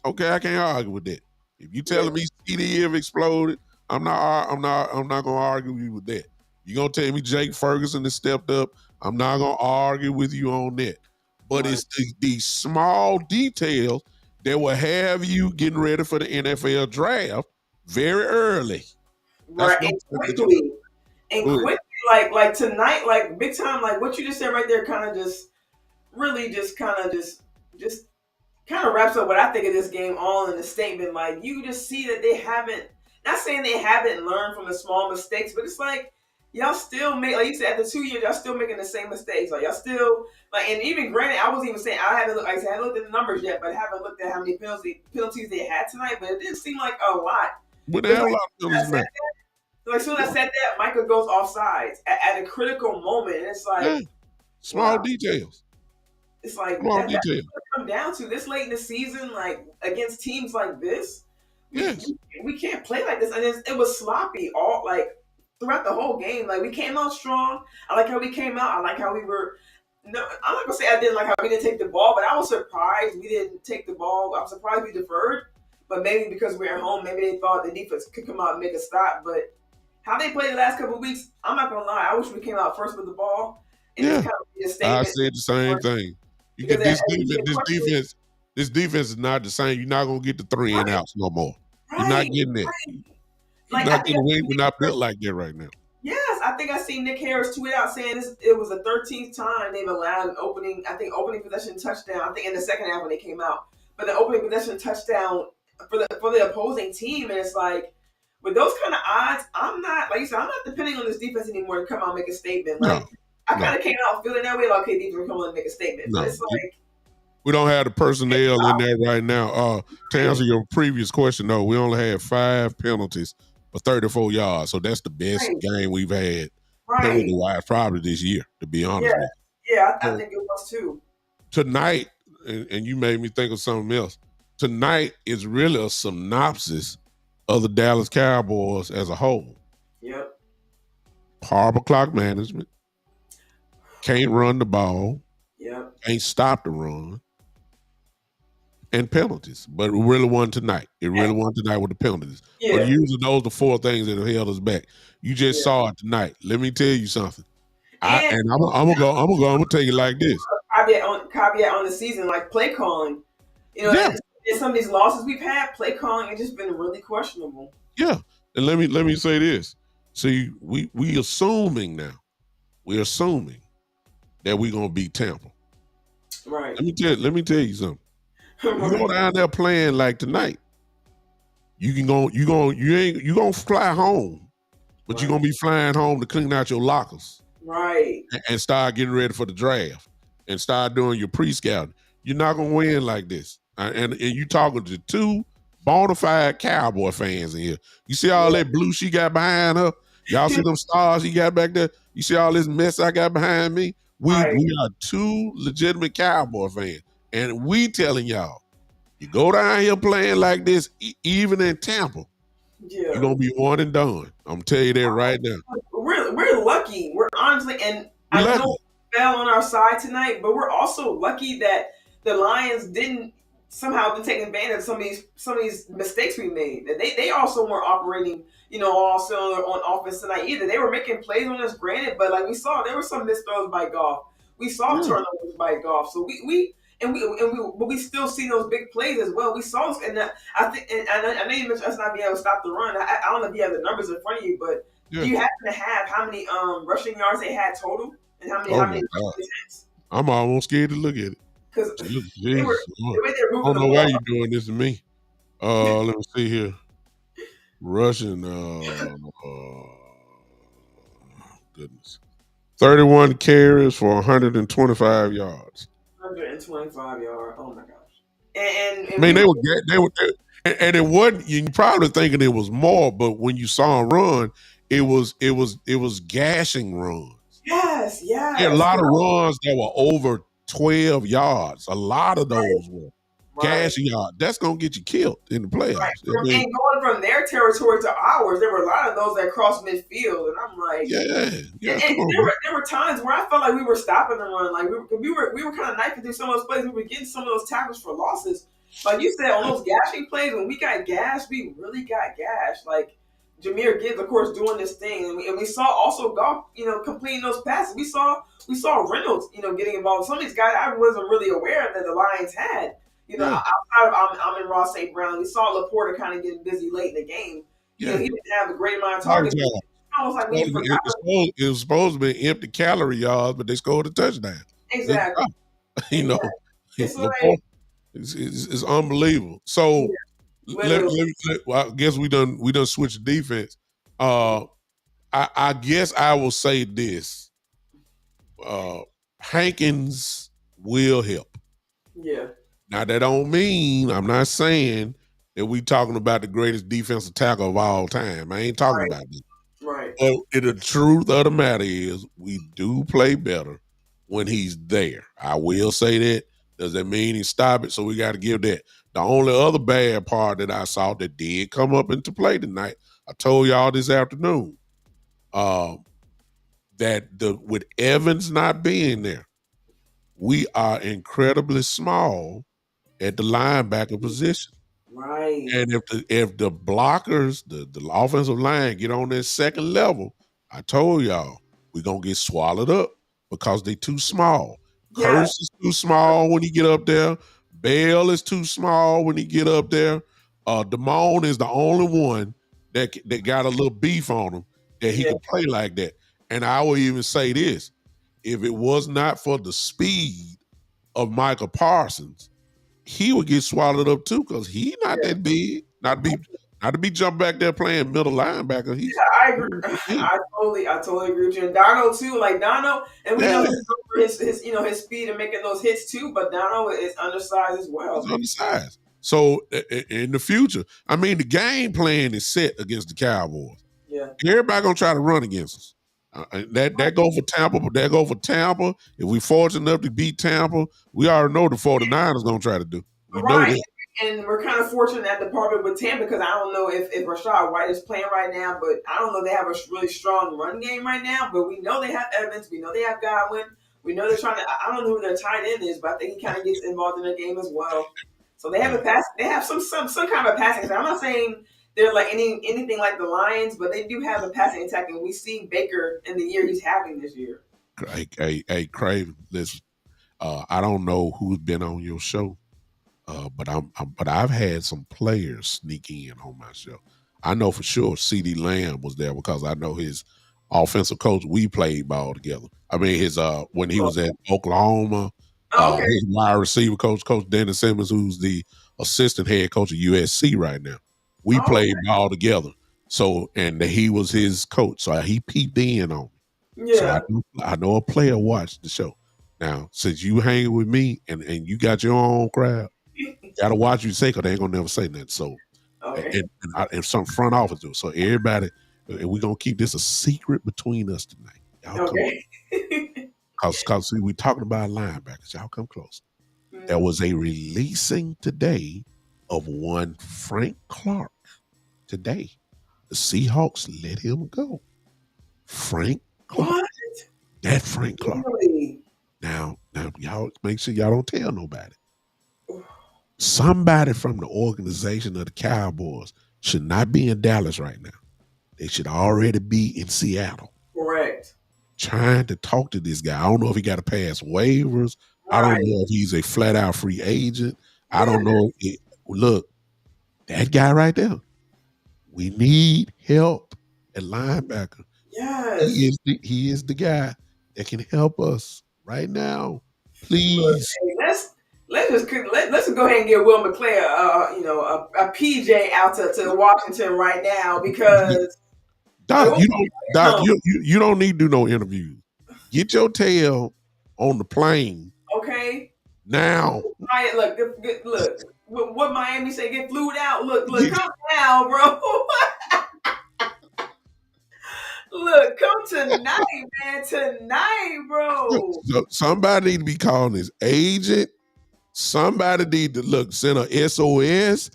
B: okay, I can't argue with that. If you telling me CD have exploded, I'm not gonna argue with you with that. You're gonna tell me Jake Ferguson has stepped up, I'm not gonna argue with you on that. But it's these small details that will have you getting ready for the NFL draft very early.
C: Right, and quickly, like tonight, like big time, like what you just said right there, kind of just kind of wraps up what I think of this game all in a statement. Like you just see that they haven't, not saying they haven't learned from the small mistakes, but it's like y'all still make, like you said, after 2 years, y'all still making the same mistakes. Like y'all still like, and even granted, I wasn't even saying I haven't looked. Like I said, I haven't looked at the numbers yet, but I haven't looked at how many penalties they had tonight. But it didn't seem like a lot.
B: We
C: But
B: didn't have a lot of penalties tonight.
C: like as soon as I said that, Michael goes offsides at a critical moment, and it's like,
B: Yeah. Small details.
C: It's like
B: Small
C: that's
B: details.
C: what it come down to this late in the season, like against teams like this.
B: Yes.
C: We can't play like this, and it was sloppy all like throughout the whole game. Like we came out strong. I like how we came out. I like how we were. No, I'm not gonna say I didn't like how we didn't take the ball, but I was surprised we didn't take the ball. I'm surprised we deferred, but maybe because we're at home, maybe they thought the defense could come out and make a stop. But how they played the last couple of weeks, I'm not gonna lie. I wish we came out first with the ball and just
B: Yeah.
C: kind of be a
B: I
C: statement.
B: said the same thing. You
C: Because
B: get this defense is not the same. You're not gonna get the 3 and outs no more. You're not getting that. You're
C: Like
B: not getting away. We're not built like that right now.
C: Yes, I think I seen Nick Harris tweet out saying it was the 13th time they've allowed an opening possession touchdown. I think in the second half when they came out, but the opening possession touchdown for the opposing team, and it's like with those kind of odds, I'm not like you said, I'm not depending on this defense anymore to come out and make a statement. Like I kind of came out feeling that way, like okay, defense will come out and make a statement, but it's like
B: we don't have the personnel in there right now. To answer your previous question, though, we only had 5 penalties for 34 yards. So that's the best game we've had penalty-wise probably this year, to be honest with
C: you. Yeah, I think it was too.
B: Tonight, and you made me think of something else. Tonight is really a synopsis of the Dallas Cowboys as a whole.
C: Yep.
B: Horrible clock management. Can't run the ball.
C: Yep.
B: Can't stop the run. And penalties, but it really won tonight. It really won tonight with the penalties. Yeah. But usually those are the 4 things that have held us back. You just saw it tonight. Let me tell you something. I'm gonna take it like this.
C: Caveat on the season, like play calling. You know, in some of these losses we've had, play calling has just been really questionable.
B: Yeah, and let me say this. See, we assuming now. We're assuming that we're gonna beat Tampa.
C: Right.
B: Let me tell you something. You go down there playing like tonight. You gonna fly home, but you're gonna be flying home to clean out your lockers,
C: right?
B: And start getting ready for the draft, and start doing your pre-scouting. You're not gonna win like this, and you talking to 2 bona fide Cowboy fans in here. You see all that blue she got behind her. Y'all see them stars he got back there. You see all this mess I got behind me. We are 2 legitimate Cowboy fans. And we telling y'all, you go down here playing like this, even in Tampa, you're going to be one and done. I'm going to tell you that right now.
C: We're lucky. We're honestly, and I know it fell on our side tonight, but we're also lucky that the Lions didn't somehow take advantage of some of these mistakes we made. They also weren't operating, also on offense tonight either. They were making plays on us, granted, but like we saw, there were some missed throws by Goff. We saw turnovers by Goff. So but we still see those big plays as well. We saw, and I think, and I know you mentioned us not being able to stop the run. I don't know if you have the numbers in front of you, but do you happen to have how many rushing yards they had total, and how many hits?
B: I'm almost scared to look at it. Because I don't know why you're doing this to me. Let me see here. Rushing, goodness, 31 carries for 125 yards.
C: 125 yards. Oh my gosh! And
B: I mean, they were, and it wasn't. You probably thinking it was more, but when you saw them run, it was gashing runs.
C: Yes.
B: There are a lot of runs that were over 12 yards. A lot of those were gashing yards. That's gonna get you killed in the playoffs.
C: Right. And going from their territory to ours, there were a lot of those that crossed midfield, and I'm like, there were times where I felt like we were stopping the run, like we were kind of knifing through some of those plays. We were getting some of those tackles for losses. Like you said, on those gashing plays, when we got gashed, we really got gashed. Like Jahmyr Gibbs, of course, doing this thing, and we saw also Goff, completing those passes. We saw Reynolds, getting involved. Some of these guys I wasn't really aware that the Lions had. Outside of Amon-Ra St. Brown, we saw Laporta kind of getting busy late in the game. He didn't have a great amount of targets.
B: It was supposed to be empty calorie yards, but they scored a touchdown.
C: Exactly.
B: It's unbelievable. So I guess we done switched defense. I guess I will say this. Hankins will help.
C: Yeah.
B: Now that don't mean I'm not saying that we talking about the greatest defensive tackle of all time. I ain't talking
C: Right.
B: about this.
C: Right.
B: But the truth of the matter is, we do play better when he's there. I will say that. Does that mean he stop it? So we got to give that. The only other bad part that I saw that did come up into play tonight, I told y'all this afternoon, that with Evans not being there, we are incredibly small at the linebacker position.
C: Right.
B: And if the blockers, the offensive line get on that second level, I told y'all we're gonna get swallowed up because they too small.
C: Yeah.
B: Curse is too small when he get up there. Bell is too small when he get up there. Damone is the only one that got a little beef on him that he
C: Yeah.
B: could play like that. And I will even say this: if it was not for the speed of Michael Parsons, he would get swallowed up too because he's not that big. Not to be jump back there playing middle linebacker. He's
C: Yeah, I agree. I totally agree with you. And Darno too, like Darno, and we know
B: yeah,
C: he's known for his his speed and making those hits too. But Darno is undersized as well.
B: he's undersized. So in the future, I mean, the game plan is set against the Cowboys.
C: Yeah.
B: Everybody gonna try to run against us. That go for Tampa, but that go for Tampa. If we fortunate enough to beat Tampa, we already know the 49ers gonna try to do. We know
C: Right.
B: that.
C: And we're kind of fortunate at the department with Tampa because I don't know if Rashad White is playing right now, but I don't know they have a really strong run game right now. But we know they have Evans, we know they have Godwin, we know they're trying to. I don't know who their tight end is, but I think he kind of gets involved in the game as well. So they have a pass. They have some kind of a passing attack. I'm not saying they're like anything like the Lions, but they do have a passing attack, and we see Baker in the year he's having this year.
B: Hey, Cravin, listen. I don't know who's been on your show. But I've had some players sneak in on my show. I know for sure CD Lamb was there because I know his offensive coach. We played ball together. I mean, his when he was at Oklahoma,
C: Oh, okay.
B: his wide receiver coach, Coach Dennis Simmons, who's the assistant head coach of USC right now. We
C: Oh,
B: played ball together. So and he was his coach. So he peeped in on me. So
C: yeah.
B: I know a player watched the show. Now, since you hang with me and you got your own crowd, gotta watch you say because they ain't gonna never say nothing. So,
C: Okay.
B: and some front office do. So everybody, and we're gonna keep this a secret between us tonight. Y'all come,
C: Okay.
B: cause see, we talking about linebackers. Y'all come close. There was a releasing today of one Frank Clark. Today, the Seahawks let him go. Frank Clark.
C: What?
B: That Frank Clark.
C: Really?
B: Now, y'all make sure y'all don't tell nobody. Somebody from the organization of the Cowboys should not be in Dallas right now. They should already be in Seattle.
C: Correct.
B: Trying to talk to this guy. I don't know if he got to pass waivers.
C: Right.
B: I don't know if he's a flat out free agent. I don't know. Look, that guy right there. We need help at linebacker.
C: Yes.
B: He is the guy that can help us right now. Please.
C: Look, hey, let's just go ahead and get Will McClay a PJ out to Washington right now because
B: Doc, you don't need to do no interviews. Get your tail on the plane.
C: Okay.
B: Now.
C: Look. What Miami say? Get flued out. Look, come down, bro. Look, come tonight, man. Tonight, bro.
B: Somebody need to be calling his agent. Somebody need to send a SOS,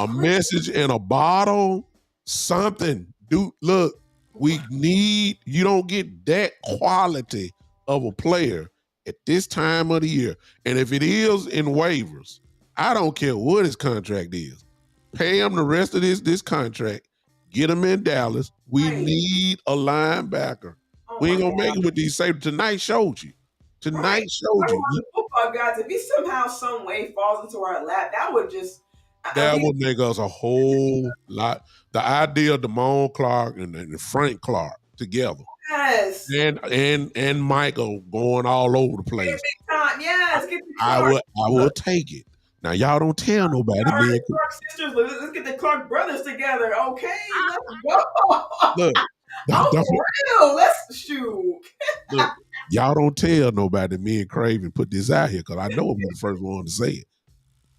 B: message in a bottle, something. Dude, look, we need, you don't get that quality of a player at this time of the year. And if it is in waivers, I don't care what his contract is. Pay him the rest of this contract. Get him in Dallas. We need a linebacker. We ain't gonna make it with these savers. Tonight showed you. Tonight showed you.
C: Football guys, if he somehow, some way falls into our lap, that would just
B: would make us a whole lot. The idea of Damone Clark and Frank Clark together.
C: Yes.
B: And Michael going all over the place.
C: Big time. Yes. Get the
B: I will take it. Now y'all don't tell nobody. Man.
C: Clark sisters, let's get the Clark brothers together. Okay, let's go.
B: Look,
C: Oh, for real? Let's shoot.
B: Look, y'all don't tell nobody that me and Cravin put this out here because I know I'm the first one to say it.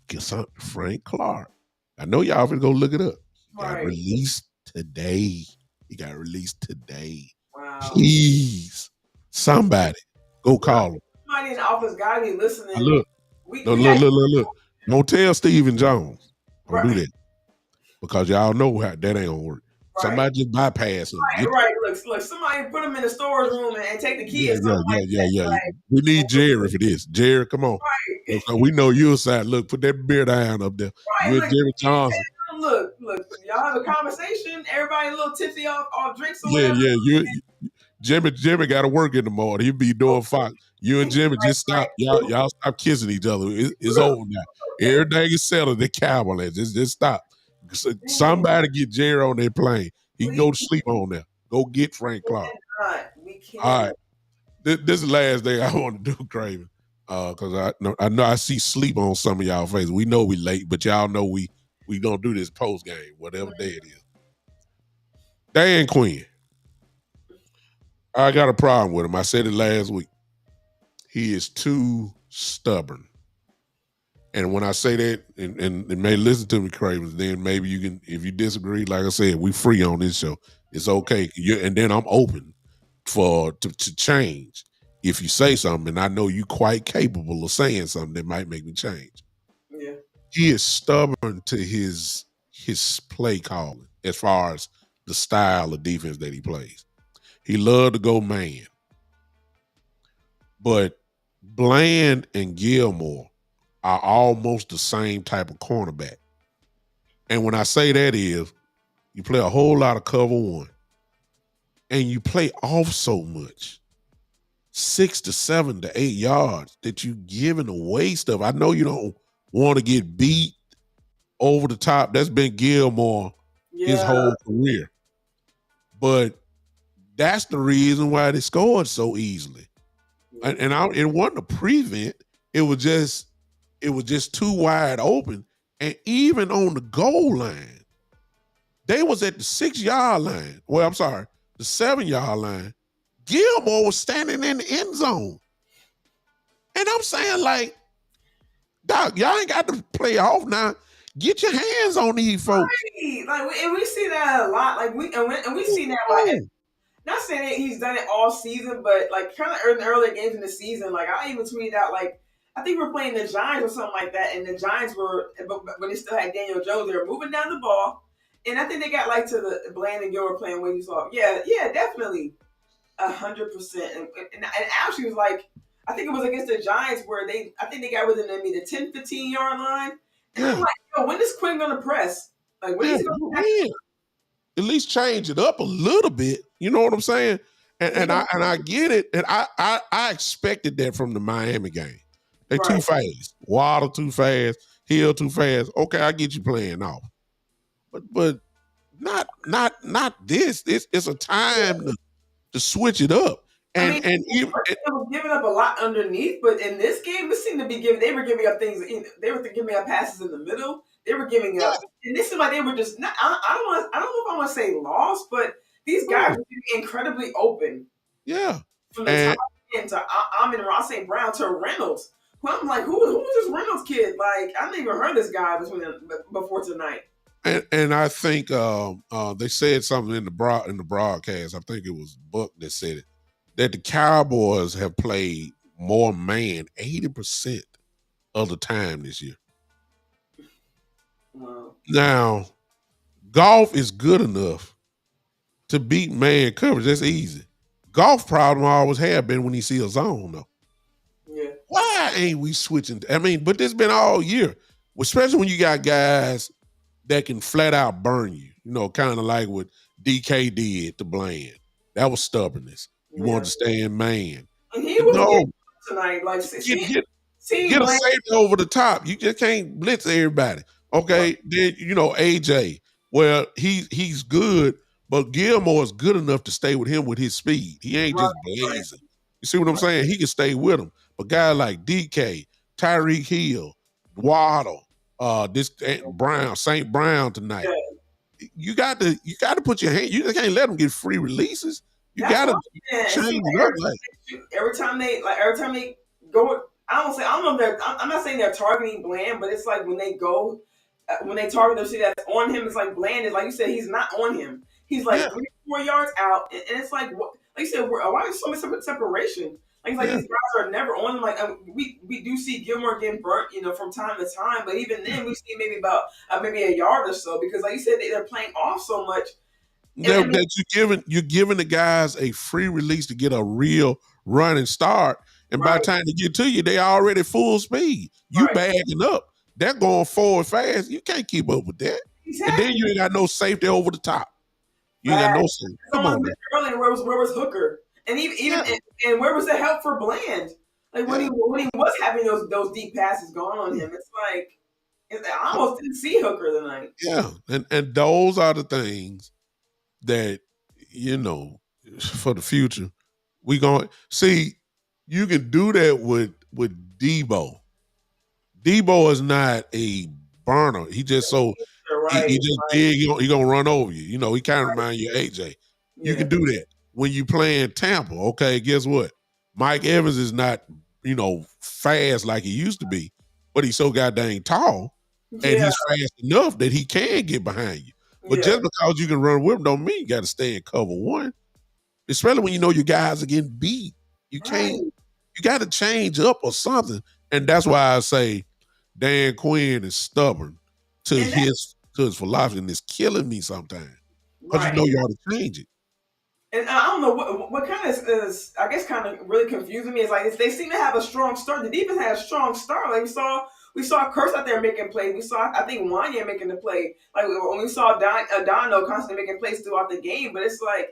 B: Get something, Frank Clark. I know y'all finna go look it up. Got
C: Right.
B: released today. He got released today.
C: Wow.
B: Please, somebody go call him.
C: Somebody in the office gotta be listening.
B: Look, look. Don't tell Stephen Jones. Don't do that because y'all know how that ain't gonna work.
C: Right.
B: Somebody just bypass him.
C: Right. Look. Somebody put him in the storage room and take the key or something like that.
B: Yeah. We need Jerry for this. Jerry, come on.
C: Right.
B: So we know you're side. Look, put that beer down up there.
C: Right.
B: You and Jerry Johnson.
C: Look. Y'all have a conversation. Everybody a little tipsy off drinks or
B: Yeah,
C: whatever.
B: Jimmy got to work in the morning. He'll be doing Fox. You and Jimmy just stop. Y'all stop kissing each other. It's over now. Everything is settled. The Cowboys. Just stop. Somebody get Jerry on that plane. He can go to sleep on there. Go get Frank Clark.
C: We can't.
B: All right. This is the last thing I want to do, Cravin. Because I know I see sleep on some of y'all faces. We know we late, but y'all know we gonna do this post game, whatever day it is. Dan Quinn. I got a problem with him. I said it last week. He is too stubborn. And when I say that, and may listen to me, Cravens, then maybe you can, if you disagree, like I said, we free on this show. It's okay. And then I'm open to change. If you say something, and I know you quite capable of saying something that might make me change.
C: Yeah.
B: He is stubborn to his play calling as far as the style of defense that he plays. He loved to go man. But Bland and Gilmore are almost the same type of cornerback. And when I say that is, you play a whole lot of cover one. And you play off so much. 6 to 7 to 8 yards that you giving away stuff. I know you don't want to get beat over the top. That's been Gilmore his whole career. But that's the reason why they scored so easily. And it wasn't a prevent. It was just too wide open. And even on the goal line, they was at the 6-yard line. Well, I'm sorry, the 7-yard line. Gilmore was standing in the end zone. And I'm saying, like, Doc, y'all ain't got to play off now. Get your hands on these folks.
C: Right. Like, and we see that a lot. Like, we see that, like, not saying that he's done it all season, but like kind of in the earlier games in the season, like I even tweeted out, like, I think we're playing the Giants or something like that, and the Giants were, when they still had Daniel Jones, they were moving down the ball, and I think they got like to the Bland and Gilmore playing when you saw, yeah, definitely, 100%, and actually was like, I think it was against the Giants where I think they got within maybe the 10, 15-yard line, and I'm like, yo, when is Quinn gonna press? Like, when is he gonna
B: at least change it up a little bit. You know what I'm saying? And I get it. And I expected that from the Miami game. They too fast. Waddle too fast. Hill too fast. Okay, I get you playing off. But not this. It's a time to switch it up. And
C: they were giving up a lot underneath, but in this game, it seemed to be they were giving up things. They were giving up passes in the middle. They were giving up, and this is like they were just not. I don't know if I want to say lost, but these guys were incredibly open.
B: Yeah,
C: from the top end to Amon-Ra St. Brown to Reynolds. I'm like, who is this Reynolds kid? Like, I never even heard this guy before tonight.
B: And I think they said something in the broadcast. I think it was Buck that said it, that the Cowboys have played more man 80% of the time this year.
C: Wow.
B: Now, Goff is good enough to beat man coverage. That's easy. Goff problem I always have been when he see a zone, though.
C: Yeah.
B: Why ain't we switching? I mean, but this been all year, especially when you got guys that can flat out burn you. You know, kind of like what DK did to Bland. That was stubbornness. You wanted to stay in man.
C: And he was tonight. Like,
B: get a safety over the top. You just can't blitz everybody. Okay, then AJ. Well, he's good, but Gilmore is good enough to stay with him with his speed. He ain't just blazing. You see what I'm saying? He can stay with him. But guys like DK, Tyreek Hill, Waddle, this St. Brown tonight. you got to put your hand. You just can't let them get free releases. You
C: That's
B: got
C: what
B: to
C: I'm saying.
B: change it up. Like
C: Every time they go, I don't know if I'm not saying they're targeting Bland, but it's like when they go, when they target the shit that's on him, it's like Bland is like you said, he's not on him. He's like
B: yeah,
C: 3 or 4 yards out, and it's like what, like you said, why is so much separation? Like it's like
B: yeah.
C: these guys are never on him. Like we do see Gilmore getting burnt, from time to time, but even then we see maybe about maybe a yard or so because like you said, they're playing off so much. And I mean,
B: That you're giving the guys a free release to get a real running start, and by the
C: right,
B: time they get to you, they already full speed. You
C: right,
B: bagging up. They're going forward fast. You can't keep up with that. And then
C: exactly.
B: you ain't got no safety over the top. You ain't got no safety. Come
C: Someone
B: on now.
C: mentioned earlier, where was Hooker, and even
B: Yeah,
C: and where was the help for Bland? Like when
B: yeah,
C: he was having those deep passes going on him, it's like I almost didn't see Hooker tonight.
B: yeah. And those are the things that, you know, for the future, we going see you can do that with Debo. Debo is not a burner. He just so
C: You're
B: he
C: right,
B: just big. He gonna run over you. You know, he kind of remind you of AJ. You
C: yeah,
B: can do that when you play in Tampa. Okay, guess what? Mike Evans is not fast like he used to be, but he's so goddamn tall, and
C: yeah,
B: he's fast enough that he can get behind you. But
C: yeah,
B: just because you can run with him don't mean you got to stay in cover one. Especially when you know your guys are getting beat. You can't.
C: right.
B: You got to change up or something. And that's why I say Dan Quinn is stubborn to
C: And that,
B: his philosophy, and it's killing me sometimes because you
C: right.
B: know you ought to change it.
C: And I don't know what kind of is I guess kind of really confusing me is like they seem to have a strong start. The defense had a strong start. Like we saw Curse out there making plays. We saw I think Wanya making the play. Like when we saw Dono constantly making plays throughout the game. But it's like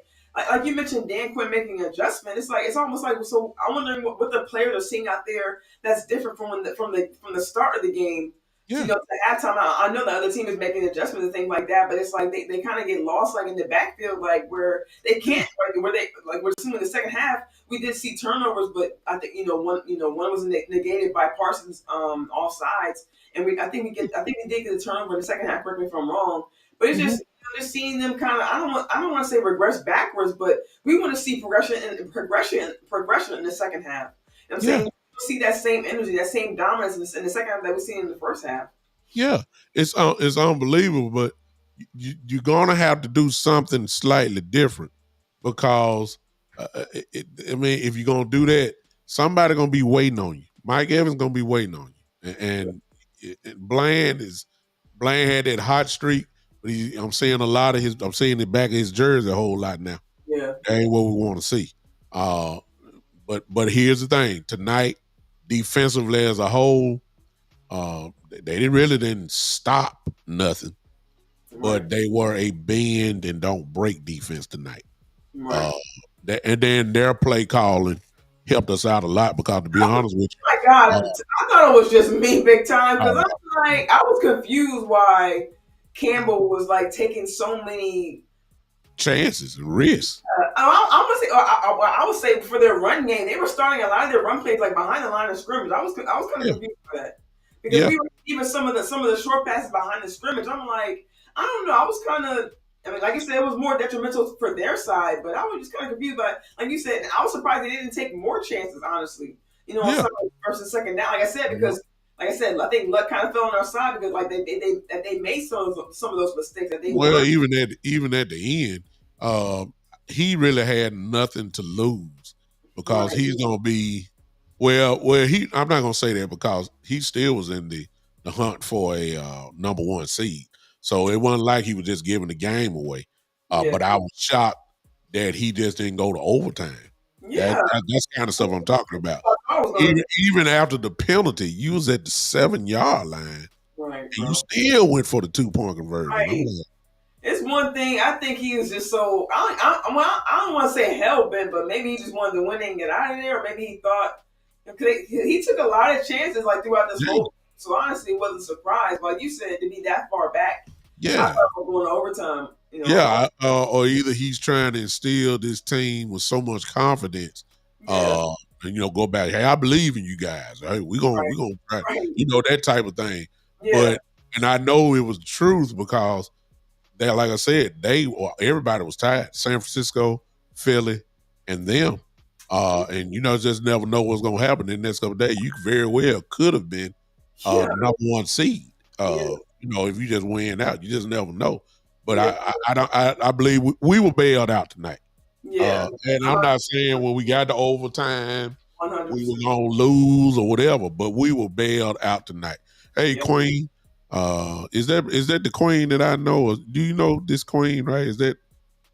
C: you mentioned Dan Quinn making an adjustment. It's almost like so. I'm wondering what the players are seeing out there that's different from from the start of the game.
B: Yeah.
C: To halftime, I know the other team is making adjustments and things like that, but it's like they kind of get lost like in the backfield, like where they
B: Yeah.
C: can't, where they like we're assuming the second half we did see turnovers, but I think one was negated by Parsons offsides, and I think we did get a turnover in the second half. Correct me if I'm wrong, but it's
B: Mhm.
C: just seeing them kind of I don't want to say regress backwards, but we want to see progression in the second half. You know what I'm
B: Yeah.
C: saying see that same energy, that same dominance in the second half that we seen in the first half.
B: Yeah. It's unbelievable, but you're gonna have to do something slightly different because I mean, if you're gonna do that, somebody gonna be waiting on you. Mike Evans gonna be waiting on you, and Bland had that hot streak, but I'm seeing a lot of his. I'm seeing the back of his jersey a whole lot now.
C: Yeah,
B: That ain't what we want to see. Uh, but here's the thing: tonight, defensively as a whole, they didn't stop nothing,
C: right,
B: but they were a bend and don't break defense tonight.
C: right.
B: Uh, and then their play calling helped us out a lot because, to be honest with
C: My
B: you,
C: God, I thought it was just me big time because
B: uh,
C: I'm like I was confused why Campbell was like taking so many.
B: chances and risks.
C: I would say I would say for their run game, they were starting a lot of their run plays like behind the line of scrimmage. I was kind of
B: Yeah,
C: confused by that because
B: yeah,
C: we were even some of the short passes behind the scrimmage. I'm like I don't know. I was kind of. I mean, like you said, it was more detrimental for their side, but I was just kind of confused. But like you said, I was surprised they didn't take more chances. Honestly, on
B: yeah.
C: some first and second down. Like I said, because like I said, I think luck kind of fell on our side because like they made some of those mistakes that they
B: Well,
C: were.
B: even at the end, uh, he really had nothing to lose because
C: Right.
B: he's gonna be well. I'm not gonna say that because he still was in the hunt for a number one seed. So it wasn't like he was just giving the game away.
C: Yeah.
B: But I was shocked that he just didn't go to overtime.
C: Yeah.
B: That's kind of stuff I'm talking about.
C: I was gonna.
B: Even after the penalty, you was at the 7-yard line
C: Right,
B: and you
C: bro.
B: still went for the 2-point conversion. I'm
C: Right.
B: like,
C: It's one thing. I think he was just so. I don't want to say hell bent, but maybe he just wanted to win and get out of there. Or maybe he thought he took a lot of chances like throughout this
B: yeah,
C: whole. So honestly, it wasn't a surprise. But like you said, to be that far back, I thought
B: yeah.
C: we were going to overtime.
B: Yeah, or either he's trying to instill this team with so much confidence,
C: Yeah.
B: and go back. Hey, I believe in you guys. Hey, we gonna try,
C: Right.
B: that type of thing.
C: Yeah.
B: But and I know it was the truth because they, like I said, everybody was tired. San Francisco, Philly, and them. And just never know what's gonna happen in the next couple of days. You very well could have been
C: Yeah.
B: the number one seed.
C: Yeah.
B: If you just win out, you just never know. But
C: Yeah.
B: I believe we were bailed out tonight.
C: Yeah.
B: And I'm not saying when we got to overtime we
C: 100%.
B: were gonna lose or whatever, but we were bailed out tonight. Hey,
C: Yeah.
B: Queen, is that the Queen that I know? Or do you know this Queen? Right? Do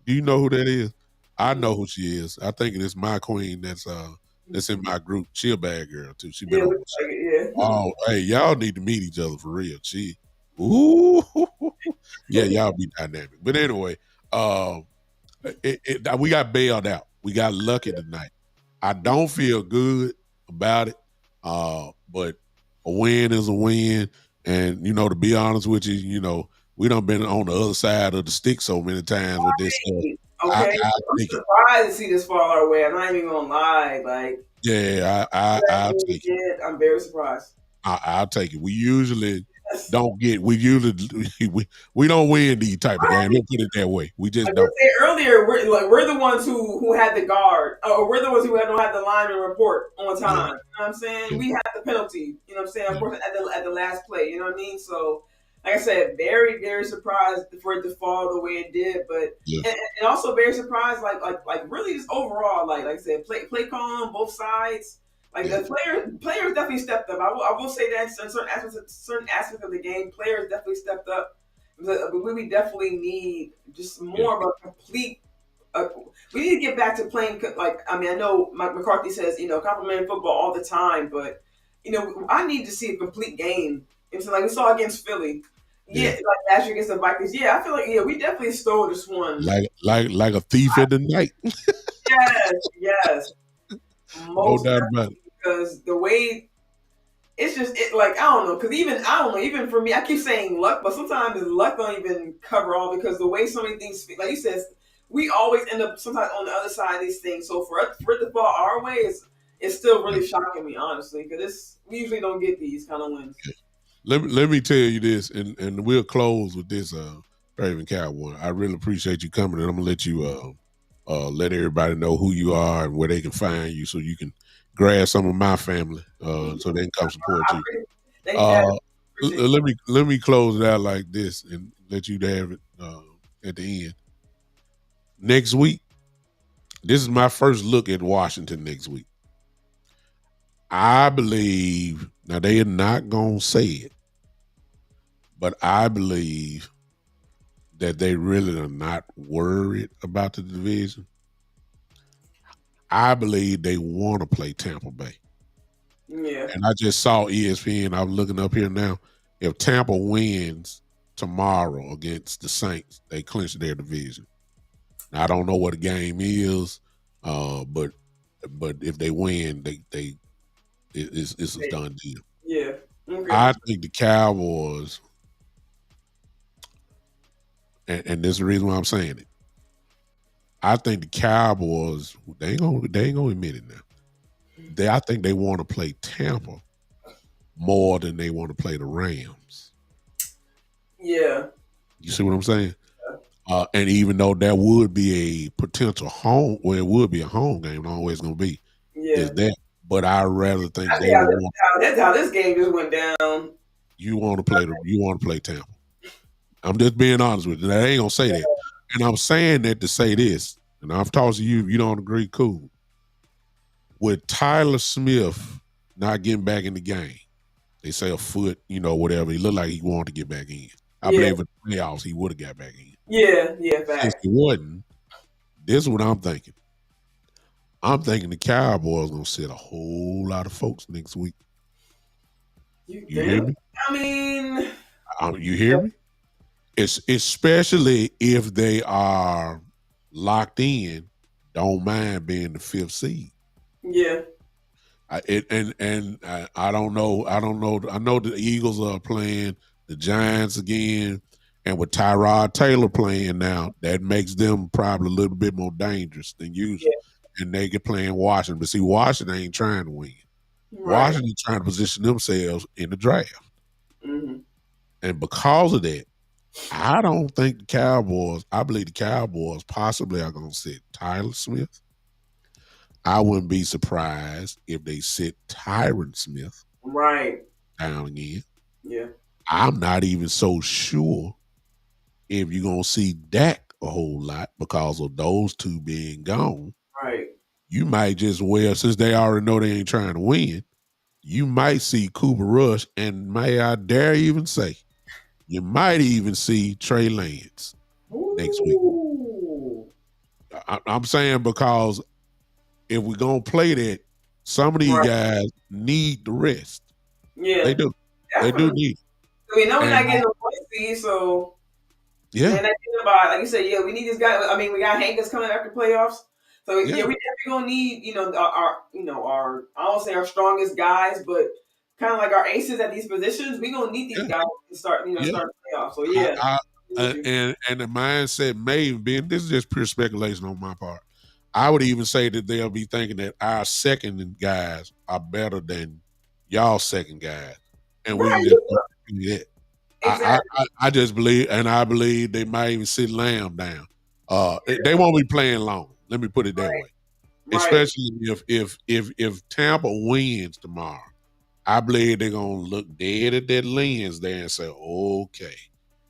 B: you know who that is? I know who she is. I think it's my Queen that's in my group. She a bad girl too. She been
C: Yeah.
B: on.
C: Yeah.
B: Oh, hey, y'all need to meet each other for real. Ooh, yeah, y'all be dynamic. But anyway, we got bailed out. We got lucky tonight. I don't feel good about it, but a win is a win. And to be honest with you, we done been on the other side of the stick so many times with this stuff.
C: Okay,
B: I
C: I'm
B: take it.
C: surprised to see this fall our way. I'm not even gonna lie. Like,
B: Yeah, I'll take it.
C: I'm very surprised.
B: I'll take it. We usually don't get. We don't win these type of games. Let's put it that way. We just don't.
C: Earlier, we're the ones who had the guard, or we're the ones who don't have the lineman report on time.
B: Yeah.
C: You know what I'm saying? We had the penalty. You know what I'm saying? Of course, at the last play. You know what I mean? So, like I said, very very surprised for it to fall the way it did, but and also very surprised, like really just overall, like I said, play call on both sides. Like the players definitely stepped up. I will say that in certain aspects of the game, players definitely stepped up. But we definitely need just more of a complete. We need to get back to playing. I know Mike McCarthy says complimentary football all the time, but I need to see a complete game. So like we saw against Philly, like last year against the Vikings. Yeah, I feel like we definitely stole this one.
B: Like a thief in the night.
C: Yes.
B: No doubt about it.
C: Because the way it's just I don't know, because even for me, I keep saying luck, but sometimes luck don't even cover all, because the way so many things, like you said, we always end up sometimes on the other side of these things. So for it to fall our way is still really shocking me, honestly, because we usually don't get these kind of wins.
B: Let me tell you this, and we'll close with this, Cravin Cowboy. I really appreciate you coming, and I'm gonna let you let everybody know who you are and where they can find you, so you can grab some of my family, so they can come support you. Let me close it out like this and let you have it at the end. Next week, this is my first look at Washington next week. I believe, now they are not gonna say it, but I believe that they really are not worried about the division. I believe they want to play Tampa Bay.
C: Yeah.
B: And I just saw ESPN. I'm looking up here now. If Tampa wins tomorrow against the Saints, they clinch their division. Now, I don't know what the game is, but if they win, it's a done deal.
C: Yeah. Okay.
B: I think the Cowboys, and this is the reason why I'm saying it. I think the Cowboys, they ain't gonna admit it now. I think they want to play Tampa more than they want to play the Rams.
C: Yeah.
B: You see what I'm saying? And even though that would be a potential home, well, it would be a home game, always gonna be. Is that? But I rather think
C: that's how this game just went down.
B: You want to play Tampa. I'm just being honest with you. I ain't gonna say that. And I'm saying that to say this, and I've talked to you, if you don't agree, cool. With Tyler Smith not getting back in the game, they say a foot, whatever. He looked like he wanted to get back in. I believe in the playoffs, he would have got back in.
C: Yeah,
B: Since he wasn't, this is what I'm thinking. I'm thinking the Cowboys gonna sit a whole lot of folks next week. You hear me?
C: I mean,
B: you hear me? It's especially if they are locked in, don't mind being the fifth seed.
C: Yeah.
B: I don't know. I know the Eagles are playing the Giants again, and with Tyrod Taylor playing now, that makes them probably a little bit more dangerous than usual. Yeah. And they get playing Washington, but see, Washington ain't trying to win. Right. Washington trying to position themselves in the draft, and because of that, I don't think the Cowboys. I believe the Cowboys possibly are going to sit Tyler Smith. I wouldn't be surprised if they sit Tyron Smith
C: Right.
B: down again.
C: Yeah.
B: I'm not even so sure if you're going to see Dak a whole lot because of those two being gone.
C: Right.
B: You might just, well, since they already know they ain't trying to win, you might see Cooper Rush, and may I dare even say, you might even see Trey Lance next week.
C: Ooh.
B: I'm saying because if we're gonna play that, some of these
C: Right.
B: guys need the rest.
C: Yeah.
B: They do. They do
C: Definitely.
B: need it.
C: We know we're
B: And
C: not getting no point seed, so
B: yeah,
C: and I think about like you said, yeah, we need this guy. I mean, we got Hankins coming after playoffs, so
B: yeah,
C: yeah, we definitely gonna need our I don't say our strongest guys, but kind of like our aces at these positions. We gonna need these
B: yeah,
C: guys to start
B: yeah.
C: start playoffs. So yeah,
B: And the mindset may even be, and this is just pure speculation on my part. I would even say that they'll be thinking that our second guys are better than y'all second guys, and we can
C: right,
B: just do that.
C: exactly,
B: I just believe, and I believe they might even sit Lamb down. They won't be playing long. Let me put it that way.
C: right,
B: Especially if Tampa wins tomorrow, I believe they're gonna look dead at that lens there and say, okay.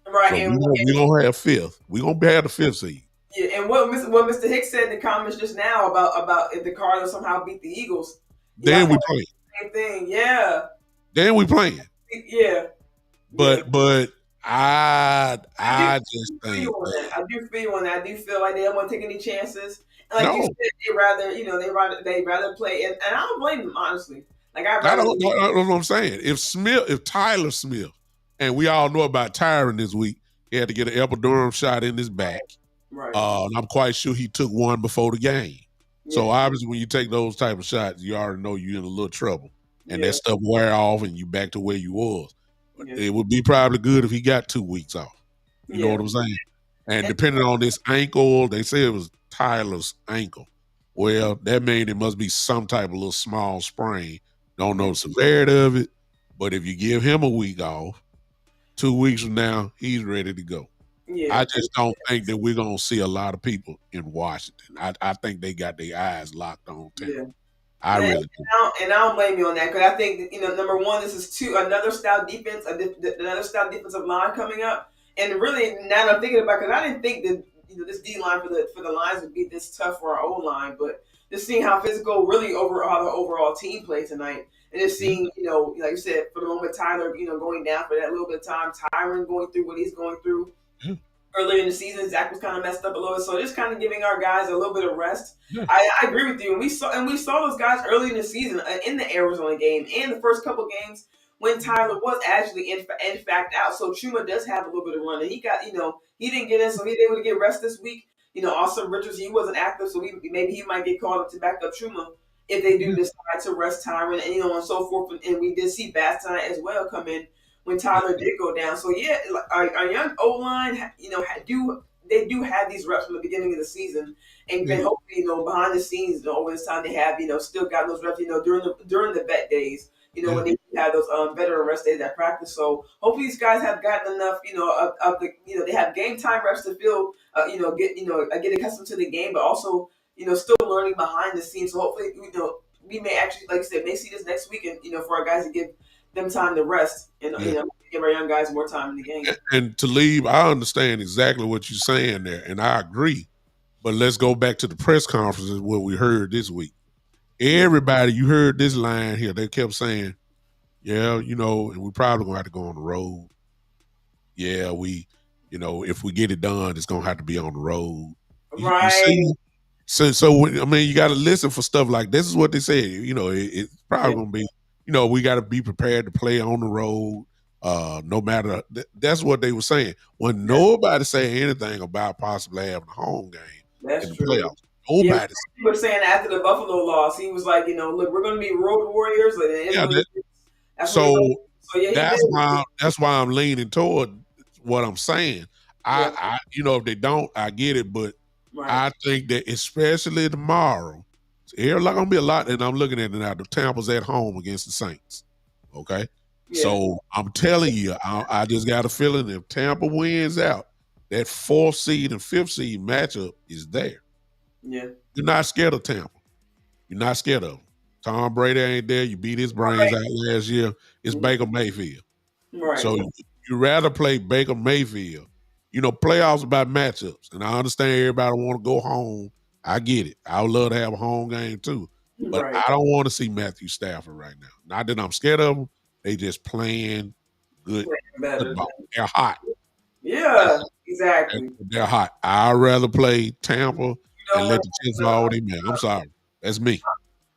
C: right,
B: So we gonna have fifth. We gonna have the fifth seed.
C: yeah, and what Mr. Hicks said in the comments just now about if the Cardinals somehow beat the Eagles. Yeah, I
B: Then
C: thought
B: we playing.
C: the same thing. Yeah,
B: Then we playing.
C: yeah, yeah.
B: But I just
C: Feel you
B: think
C: on
B: that
C: that. I do feel you on that. I do feel like they don't want to take any chances. And like you
B: no,
C: said, they rather play. And I don't blame them honestly. Like I'd
B: I
C: rather.
B: don't know what I'm saying. If Tyler Smith, and we all know about Tyron this week, he had to get an epidural shot in his back.
C: Right.
B: And I'm quite sure he took one before the game. So
C: Yeah.
B: obviously, when you take those type of shots, you already know you're in a little trouble, and that
C: Yeah.
B: stuff wear off, and you back to where you was.
C: Yeah.
B: It would be probably good if he got 2 weeks off. You know
C: Yeah.
B: what I'm saying? And
C: And
B: depending on this ankle, they say it was Tyler's ankle. Well, that means it must be some type of little small sprain. Don't know the severity of it, but if you give him a week off, 2 weeks from now, he's ready to go.
C: yeah.
B: I just don't think that we're gonna see a lot of people in Washington. I think they got their eyes locked on Tampa.
C: Yeah.
B: I
C: And,
B: really do.
C: and I don't blame you on that because I think number one, this is another style defense, another style defensive line coming up, and really now that I'm thinking about because I didn't think that this D line for the lines would be this tough for our O line, but just seeing how physical really over how the overall team played tonight, and just
B: Yeah,
C: seeing like you said for the moment Tyler going down for that little bit of time, Tyron going through what he's going through
B: yeah,
C: earlier in the season. Zach was kind of messed up a little bit, so just kind of giving our guys a little bit of rest.
B: yeah,
C: I agree with you, and we saw those guys early in the season in the Arizona game and the first couple games when Tyler was actually in fact out. So Chuma does have a little bit of run, and he got he didn't get in, so he's able to get rest this week. Also Richards he wasn't active, so maybe he might get called up to back up Chuma if they do
B: yeah,
C: decide to rest Tyron and so forth. And we did see Bass tonight as well come in when Tyler did go down. So yeah, our young O line, they do have these reps from the beginning of the season, and
B: yeah,
C: then hopefully, behind the scenes, over this time they have, still got those reps, during the vet days,
B: yeah,
C: when they have those veteran rest days at practice. So hopefully these guys have gotten enough, of the, they have game time reps to feel, get accustomed to the game, but also, still learning behind the scenes. So hopefully, we may actually, like I said, may see this next week, and for our guys to give them time to rest and
B: yeah.
C: give our young guys more time in the game.
B: And to leave, I understand exactly what you're saying there, and I agree. But let's go back to the press conferences what we heard this week. Everybody, you heard this line here. They kept saying, "Yeah, and we probably gonna have to go on the road. Yeah, if we get it done, it's gonna have to be on the road." You
C: Right.
B: see, I mean, you got to listen for stuff like this. Is what they say. It's probably
C: Yeah.
B: gonna be. We got to be prepared to play on the road. No matter that's what they were saying. When nobody say anything about possibly having a home game in
C: That's
B: the
C: true.
B: playoffs.
C: Yeah,
B: Nobody.
C: he was saying after the Buffalo loss, he was like, look, we're going to be road warriors, and it is
B: Yeah.
C: what it is. That's what
B: So
C: he's like. So yeah, he
B: that's
C: did.
B: why I'm leaning toward what I'm saying.
C: Yeah.
B: If they don't, I get it, but
C: Right.
B: I think that especially tomorrow, there's gonna be a lot, and I'm looking at it now. The Tampa's at home against the Saints. Okay. So I'm telling you, I just got a feeling if Tampa wins out, that 4th seed and 5th seed matchup is there.
C: Yeah.
B: You're not scared of Tampa. You're not scared of them. Tom Brady ain't there. You beat his brains
C: Right.
B: out last year. It's
C: Mhm.
B: Baker Mayfield.
C: Right.
B: So you rather play Baker Mayfield. You know, playoffs about matchups. And I understand everybody want to go home. I get it. I would love to have a home game too. But
C: Right.
B: I don't want to see Matthew Stafford right now. Not that I'm scared of them. They just playing good
C: Better.
B: football. They're hot.
C: Yeah. Exactly.
B: They're hot. I'd rather play Tampa
C: You
B: and
C: know
B: let
C: what?
B: the chips fall with him, man. I'm sorry. That's me.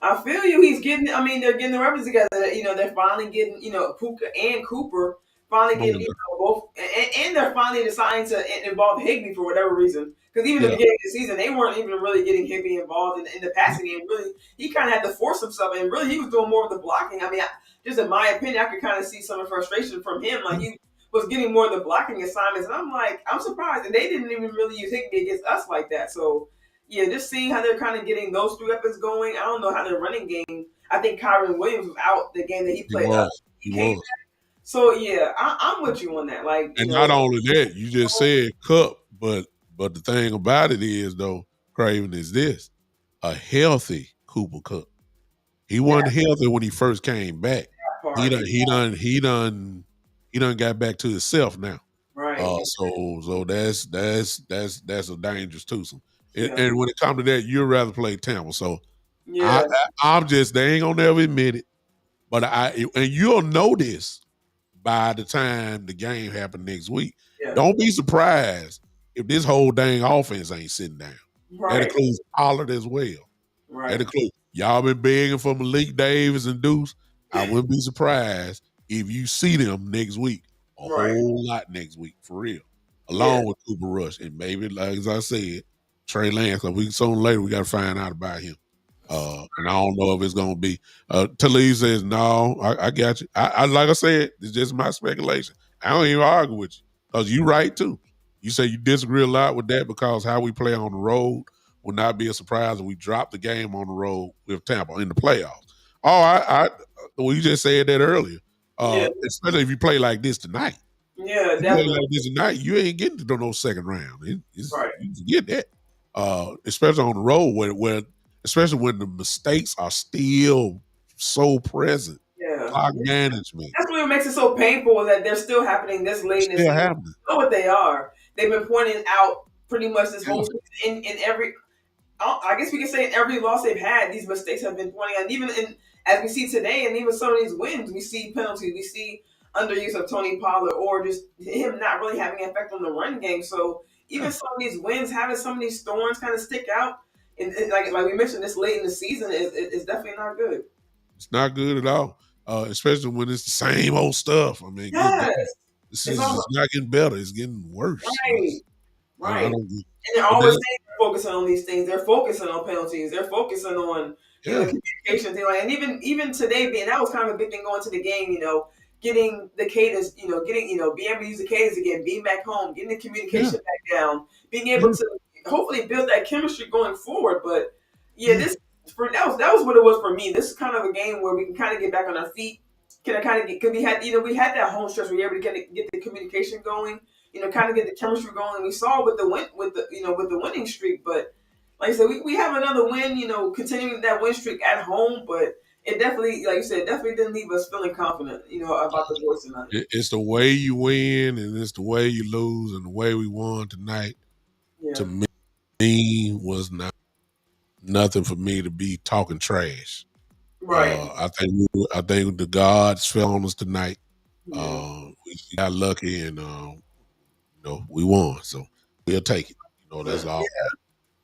C: I feel you. He's getting. I mean, they're getting the reps together. You know, they're finally getting. You know, Puka and Cooper finally
B: Come on
C: getting. You
B: now.
C: know, both, and they're finally deciding to involve Higby for whatever reason. Because even at
B: Yeah.
C: the beginning of the season, they weren't even really getting Higby involved in the passing game. Really, he kind of had to force himself, and really, he was doing more of the blocking. I mean, just in my opinion, I could kind of see some of the frustration from him. Like he was getting more of the blocking assignments, and I'm like, I'm surprised, and they didn't even really use Higby against us like that. So yeah, just seeing how they're kind of getting those three weapons going. I don't know how their running game. I think Kyron Williams was out the game that he
B: He
C: played.
B: was.
C: He
B: He
C: came.
B: was.
C: So yeah, I'm with you on that. Like
B: And not only that, you just said Cup, but the thing about it is though, Craven, is this a healthy Cooper Cup. He wasn't healthy when he first came back. He
C: part.
B: done he done he done he done got back to himself now.
C: Right.
B: So that's a dangerous twosome.
C: Yeah.
B: And when it comes to that, you'd rather play Tampa. So
C: Yeah.
B: I'm just they ain't gonna never admit it. But and you'll know this by the time the game happen next week.
C: Yeah.
B: Don't be surprised if this whole dang offense ain't sitting down. That
C: Right.
B: includes Pollard as well. That
C: Right.
B: includes y'all been begging for Malik Davis and Deuce. I wouldn't be surprised if you see them next week. A
C: Right.
B: whole lot next week, for real.
C: Yeah.
B: Along with Cooper Rush. And maybe, like as I said, Trey Lance, because we sooner or later we gotta find out about him. And I don't know if it's gonna be Talib says no, I got you. I like I said, it's just my speculation. I don't even argue with you. Because you right too. You say you disagree a lot with that because how we play on the road would not be a surprise if we drop the game on the road with Tampa in the playoffs. Oh, well, you just said that earlier. Especially if you play like this tonight.
C: Yeah,
B: You play
C: definitely.
B: like this tonight, you ain't getting to no second round.
C: Right.
B: You forget that. Especially on the road where especially when the mistakes are still so present.
C: Yeah.
B: Clock management.
C: That's what makes it so painful is that they're still happening this late in the
B: Still
C: season.
B: happening.
C: You know what they are. They've been pointing out pretty much this whole season in every. I guess we can say in every loss they've had, these mistakes have been pointing out. And even as we see today, and even some of these wins, we see penalties, we see underuse of Tony Pollard, or just him not really having an effect on the run game. So even some of these wins, having some of these storms kind of stick out, and like we mentioned, this late in the season is definitely not good.
B: It's not good at all. Especially when it's the same old stuff. I mean, good God. This is not getting better. It's getting worse.
C: Right. Right.
B: I don't,
C: and they're always saying they're focusing on these things. They're focusing on penalties. They're focusing on the communication thing. Like, and even today, being that was kind of a big thing going to the game. Getting the cadence. Getting being able to use the cadence again. Being back home. Getting the communication back down. Being able to hopefully build that chemistry going forward. But that was what it was for me. This is kind of a game where we can kind of get back on our feet. Can I kind of get? Because we had that home stretch where we were able to get the communication going. Kind of get the chemistry going. We saw with the winning streak, but like I said, we have another win. Continuing that win streak at home, but it definitely, like you said, definitely didn't leave us feeling confident. About the boys tonight.
B: It's the way you win, and it's the way you lose, and the way we won tonight.
C: Yeah.
B: To me, was not nothing for me to be talking trash.
C: Right.
B: I think the gods fell on us tonight.
C: Yeah.
B: We got lucky, and we won, so we'll take it. That's all.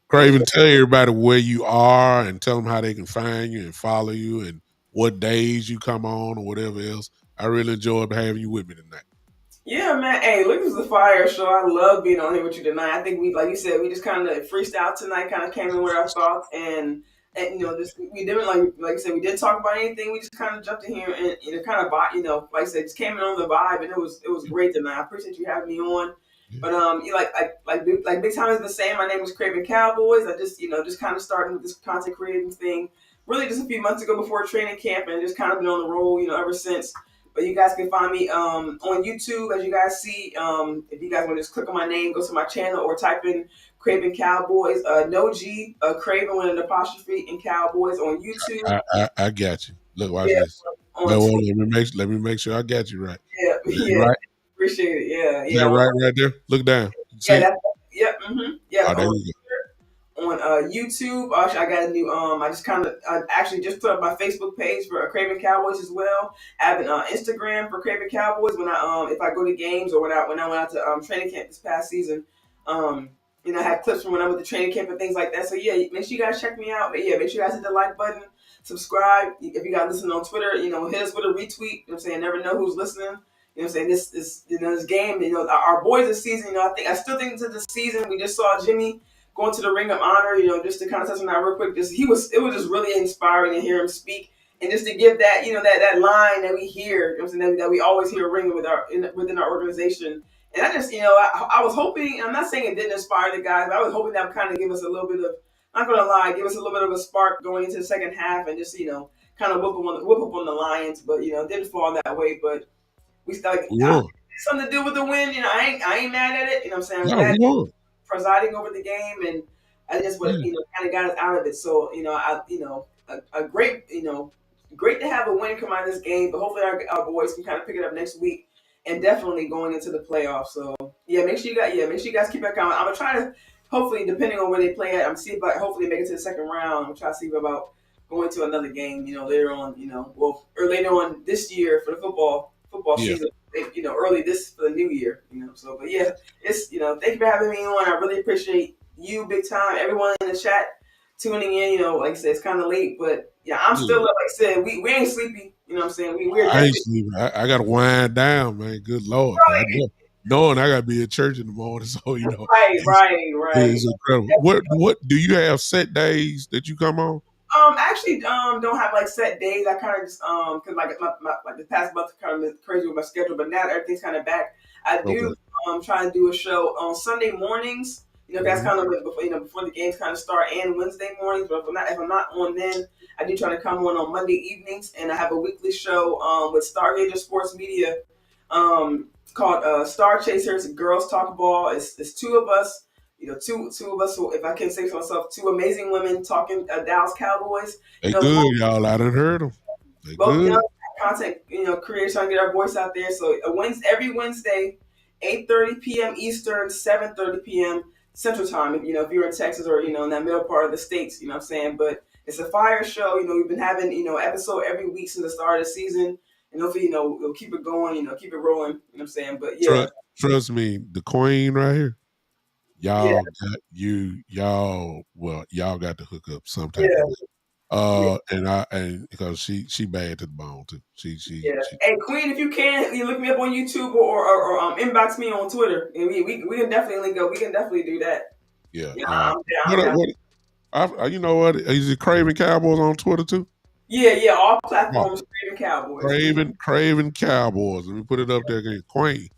B: Craven, tell everybody where you are and tell them how they can find you and follow you and what days you come on or whatever else. I really enjoyed having you with me tonight.
C: Yeah, man. Hey, look, this is a fire show. I love being on here with you tonight. I think like you said, we just kind of freestyle tonight, kind of came in with our thoughts and just we didn't like I said, we didn't talk about anything. We just kind of jumped in here and kind of like I said, just came in on the vibe, and it was great tonight. I appreciate you having me on. But like Big Time has been saying, my name is Cravin Cowboys. I just kind of started with this content creating thing, really just a few months ago before training camp, and just kind of been on the roll, ever since. But you guys can find me on YouTube, as you guys see. If you guys want to just click on my name, go to my channel, or type in Cravin Cowboys, no G, Cravin with an apostrophe, and Cowboys on YouTube.
B: I got you. Look, watch
C: Yeah,
B: this.
C: on
B: Well,
C: Twitter.
B: let me make sure I got you right.
C: Yeah,
B: Is that
C: yeah,
B: right?
C: appreciate it. Yeah,
B: Is
C: yeah,
B: that right there? Look down.
C: yeah.
B: See?
C: That's yep. Yeah,
B: Oh, there you
C: on YouTube. I got a new. I just kind of actually just put up my Facebook page for Cravin Cowboys as well. I have an Instagram for Cravin Cowboys. When I if I go to games, or when I went out to training camp this past season, um, I had clips from when I went to training camp and things like that. So yeah, make sure you guys check me out. But yeah, make sure you guys hit the like button, subscribe. If you guys listen on Twitter, hit us with a retweet. You know what I'm saying? Never know who's listening. You know what I'm saying? This game, our boys this season, I still think to this season, we just saw Jimmy going to the Ring of Honor, just to kind of touch on that real quick. It was just really inspiring to hear him speak, and just to give that, that line that we hear, that we always hear ringing within our organization. And I just, I was hoping, and I'm not saying it didn't inspire the guys, but I was hoping that would kind of give us a little bit of, not gonna lie, give us a little bit of a spark going into the second half, and just, kind of whoop up on the Lions. But it didn't fall that way. But we still,
B: go.
C: something to do with the win. I ain't mad at it. You know what I'm saying? I'm
B: No,
C: glad
B: we won.
C: presiding over the game, and I just what
B: Yeah.
C: kind of got us out of it. So a great great to have a win come out of this game, but hopefully our boys can kind of pick it up next week, and definitely going into the playoffs. So yeah, make sure you guys keep that comment. I'm gonna try to, hopefully, depending on where they play at, I'm see about hopefully make it to the second round. I'm trying to see about going to another game, later on, or later on this year for the football
B: Yeah.
C: season, early this for the new year, So, but yeah, it's thank you for having me on. I really appreciate you big time. Everyone in the chat tuning in. Like I said, it's kind of late, but yeah, I'm still up. Like I said, we ain't sleepy. You know what I'm saying? We're
B: I ain't
C: definitely
B: sleeping. I got to wind down, man. Good Lord. Knowing I got to be at church in the morning. So,
C: right.
B: it's incredible. What do you have set days that you come on?
C: Actually, don't have like set days. I kind of just cause like like the past month kind of crazy with my schedule, but now everything's kind of back. I
B: Okay.
C: do try to do a show on Sunday mornings. That's kind of before before the games kind of start, and Wednesday mornings. But if I'm not on, then I do try to come on Monday evenings, and I have a weekly show with Stargazer Sports Media called Star Chasers Girls Talk Ball. It's two of us. Two of us. If I can say so myself, two amazing women talking Dallas Cowboys.
B: They good, y'all. I done heard them. They
C: Both
B: good.
C: young content, creators trying to get our voice out there. So every Wednesday, 8:30 p.m. Eastern, 7:30 p.m. Central Time. If you're in Texas, or in that middle part of the states, you know what I'm saying. But it's a fire show. We've been having episode every week since the start of the season, and hopefully we'll keep it going. Keep it rolling. You know what I'm saying. But yeah,
B: Trust me, the queen right here.
C: yeah,
B: Y'all got to hook up some
C: yeah.
B: type of way.
C: Yeah.
B: And because she bad to the bone too. She
C: Hey, Queen, if you can, you look me up on YouTube, or inbox me on Twitter, and we can definitely link up. We can definitely do that.
B: Yeah.
C: Yeah, I'm down.
B: You know what? Is it Cravin Cowboys on Twitter too?
C: Yeah. All
B: Oh,
C: platforms, Cravin Cowboys.
B: Cravin Cowboys. Let me put it up there again. Queen.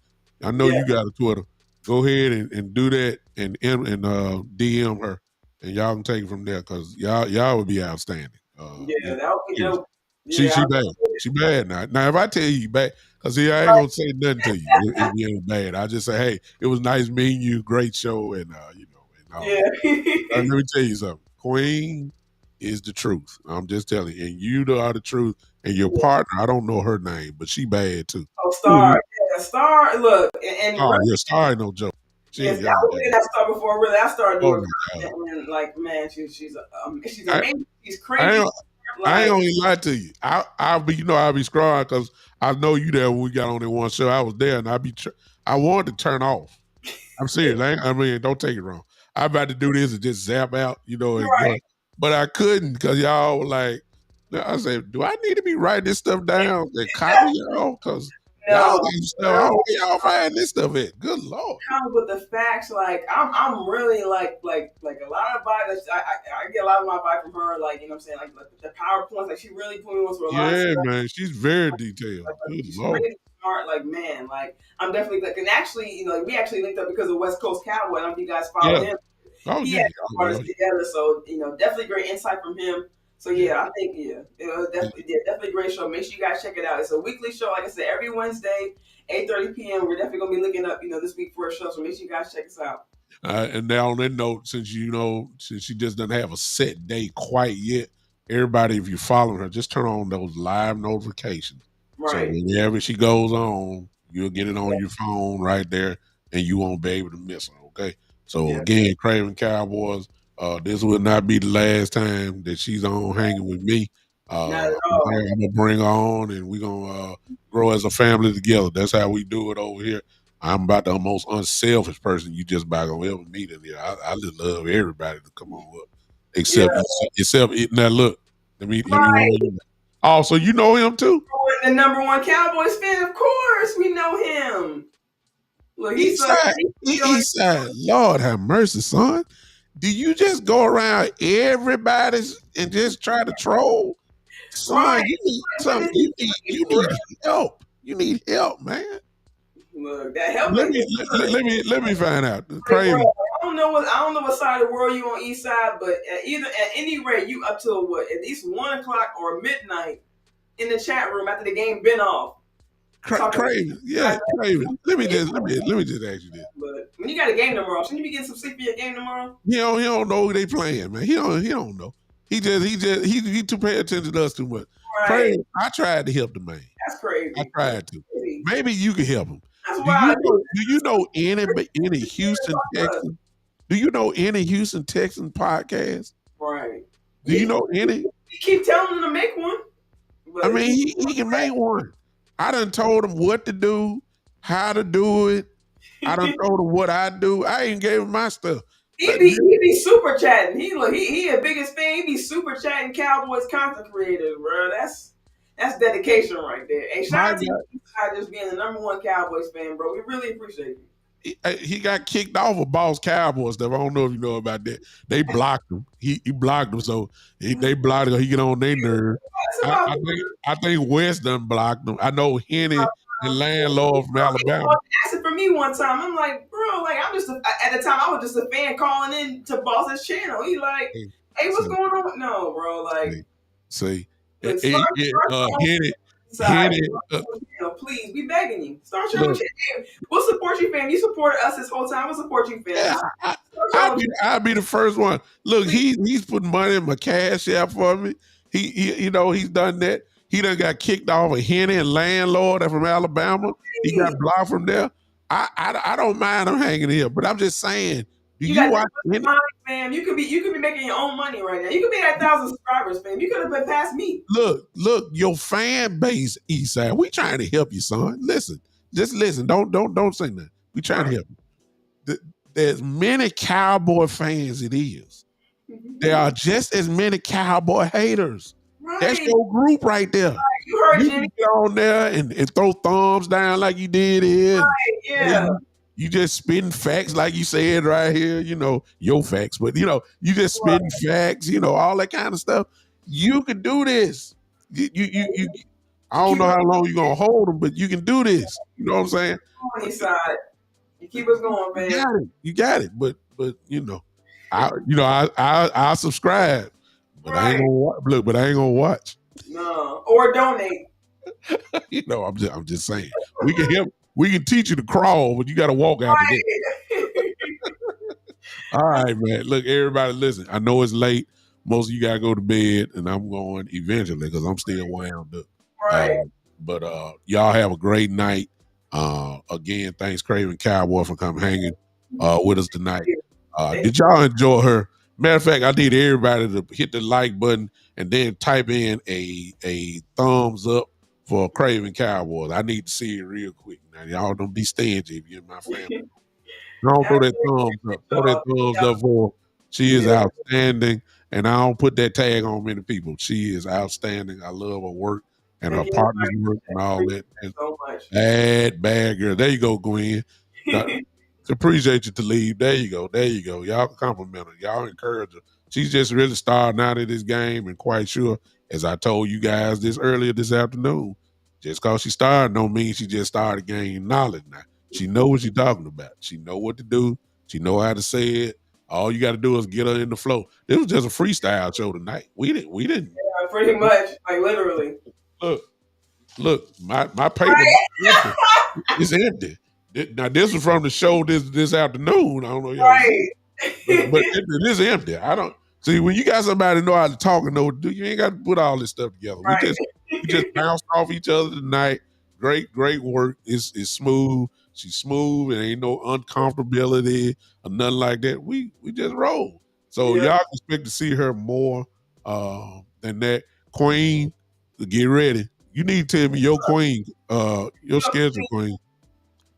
B: I know
C: Yeah.
B: you got a Twitter. Go ahead and do that and DM her, and y'all can take it from there, because y'all would be outstanding.
C: Yeah, that would be dope.
B: She
C: Yeah,
B: bad. She bad now. Now if I tell you bad, because see, I ain't gonna say nothing to you if you ain't bad. I just say, hey, it was nice meeting you. Great show, and and all
C: yeah.
B: that. Let me tell you something. Queen is the truth. I'm just telling you, and you are the truth. And your partner, I don't know her name, but she bad too.
C: Oh, Star. Yeah, Star. Look, and
B: Oh yeah, Star ain't no joke. She
C: yes,
B: ain't
C: I
B: got
C: was in that Star before. Really, I started
B: Oh
C: doing
B: my God.
C: content, and like, man, she's
B: I,
C: amazing. She's
B: I
C: crazy.
B: ain't, I ain't gonna lie to you. I'll be scrolling, because I know you there when we got on that one show. I was there, and I wanted to turn off. I'm serious. I mean, don't take it wrong. I'm about to do this and just zap out, and go. But I couldn't, because y'all were like, I said, do I need to be writing this stuff down and copy y'all? Because y'all got stuff. I don't know where y'all find this stuff at. Good Lord.
C: Comes with the facts, like I'm really like a lot of vibes. I get a lot of my vibe from her, like what I'm saying, like the PowerPoints, like she really put me on to a lot of
B: Yeah,
C: stuff.
B: man, she's very detailed. Good
C: She's
B: Lord.
C: crazy smart, like man, like I'm definitely like, and actually, we actually linked up because of West Coast Cowboy. I don't know if you guys follow him.
B: Oh
C: He
B: yeah.
C: had brought us together, so definitely great insight from him. So I think it was definitely a great show. Make sure you guys check it out. It's a weekly show, like I said, every Wednesday, 8:30 p.m. We're definitely gonna be looking up, this week for a show. So make sure you guys check us out.
B: And now on that note, since she just doesn't have a set day quite yet, everybody, if you're following her, just turn on those live notifications. So
C: Right.
B: whenever she goes on, you'll get it on your phone right there, and you won't be able to miss her. Okay. So again, Cravin Cowboys, this will not be the last time that she's on hanging with me.
C: Not at all.
B: I'm gonna bring her on, and we're gonna grow as a family together. That's how we do it over here. I'm about the most unselfish person you just about gonna ever meet in here. I just love everybody to come on up, except it. Now look, let me warn you. Oh, so you know him too?
C: The number one Cowboys fan, of course, we know him. Look, he's
B: Eastside. Lord have mercy, son. Do you just go around everybody's and just try to troll? Son, you need help. You need help, man.
C: Look, that help.
B: Let me find out. Craven.
C: I don't know what side of the world you on East Side, but at any rate, you up to at least 1:00 or midnight in the chat room after the game been off.
B: Craven, Craven. Let me just ask you this.
C: But when you got a game tomorrow, shouldn't you be getting some sleep for your game tomorrow?
B: He don't know who they playing, man. He don't know. He too pay attention to us too much.
C: Right.
B: Craven, I tried to help the man.
C: That's crazy.
B: I tried to. Maybe you can help him.
C: That's wild.
B: Do you know any Houston Texan? Do you know any Houston Texan podcast?
C: Right.
B: Do you know any?
C: You keep telling him to make one.
B: I mean, he can make one. I done told him what to do, how to do it. I done told him what I do. I ain't gave him my stuff.
C: He be super chatting. He a biggest fan. He be super chatting Cowboys content creators, bro. That's dedication right there. Hey, shout out to you for just being the number one Cowboys fan, bro. We really appreciate you.
B: He got kicked off of Boss Cowboys stuff. I don't know if you know about that. They blocked him. He blocked him, so they blocked him. He get on their nerve. I think West done blocked him. I know Henny and Landlord from Alabama.
C: Asked it for me one time. I'm like, bro, like I'm just at the time I was just a fan calling in to Boss's channel. He like, hey, what's going on? No, bro, like,
B: see,
C: Henny, please, we begging you. Start your own channel. We'll support you, fam. You supported us this whole time. We'll support you, fam.
B: Yeah, I'll be the first one. Look, he's putting money in my cash app for me. He's done that. He done got kicked off of Henny and Landlord from Alabama. He got blocked from there. I don't mind him hanging here, but I'm just saying. Do you watch Henny?
C: Fam, you could be making your own money right now. You could be at 1,000 subscribers, fam. You could have been past me.
B: Look, your fan base, Eastside. We trying to help you, son. Listen, just listen. Don't say nothing. We trying to help you. There's many Cowboy fans. It is. There are just as many Cowboy haters. Right. That's your group right there. Right.
C: You heard Jimmy.
B: Get on there and throw thumbs down like you did here.
C: Right, yeah.
B: You just spitting facts like you said right here, your facts, but you just spitting facts, all that kind of stuff. You can do this. You I don't know how long you're gonna hold them, but you can do this. You know what I'm saying?
C: On his side. You keep us going, man.
B: You got it. But I'll subscribe. But I ain't gonna watch.
C: No. Or donate.
B: I'm just saying. We can help. We can teach you to crawl, but you got to walk out the door. All right, man. Look, everybody, listen. I know it's late. Most of you got to go to bed, and I'm going eventually because I'm still wound up.
C: Right.
B: But y'all have a great night. Again, thanks, Cravin Cowboy, for coming hanging with us tonight. Did y'all enjoy her? Matter of fact, I need everybody to hit the like button and then type in a thumbs up for Cravin Cowboys. I need to see it real quick. Now, y'all don't be stingy if you're in my family. Don't throw that thumbs up. Throw that thumbs up for her. She is outstanding, and I don't put that tag on many people. She is outstanding. I love her work and her partner's work and all that. And
C: so much.
B: Bad girl. There you go, Gwen. Appreciate you to leave. There you go. Y'all compliment her. Y'all encourage her. She's just really starting out in this game, and quite sure, as I told you guys earlier this afternoon, just because she started don't mean she just started gaining knowledge now. She know what she's talking about. She know what to do. She know how to say it. All you got to do is get her in the flow. This was just a freestyle show tonight. We didn't.
C: Yeah, pretty much, like literally.
B: Look, my paper is empty. Now this is from the show this afternoon. I don't know if y'all see, but it is empty. I don't see when you got somebody know how to talk and know what to do. You ain't got to put all this stuff together. We just bounced off each other tonight. Great work. It's smooth. She's smooth. And ain't no uncomfortability or nothing like that. We just roll. So y'all can expect to see her more than that. Queen, get ready. You need to tell me your queen, your schedule, queen.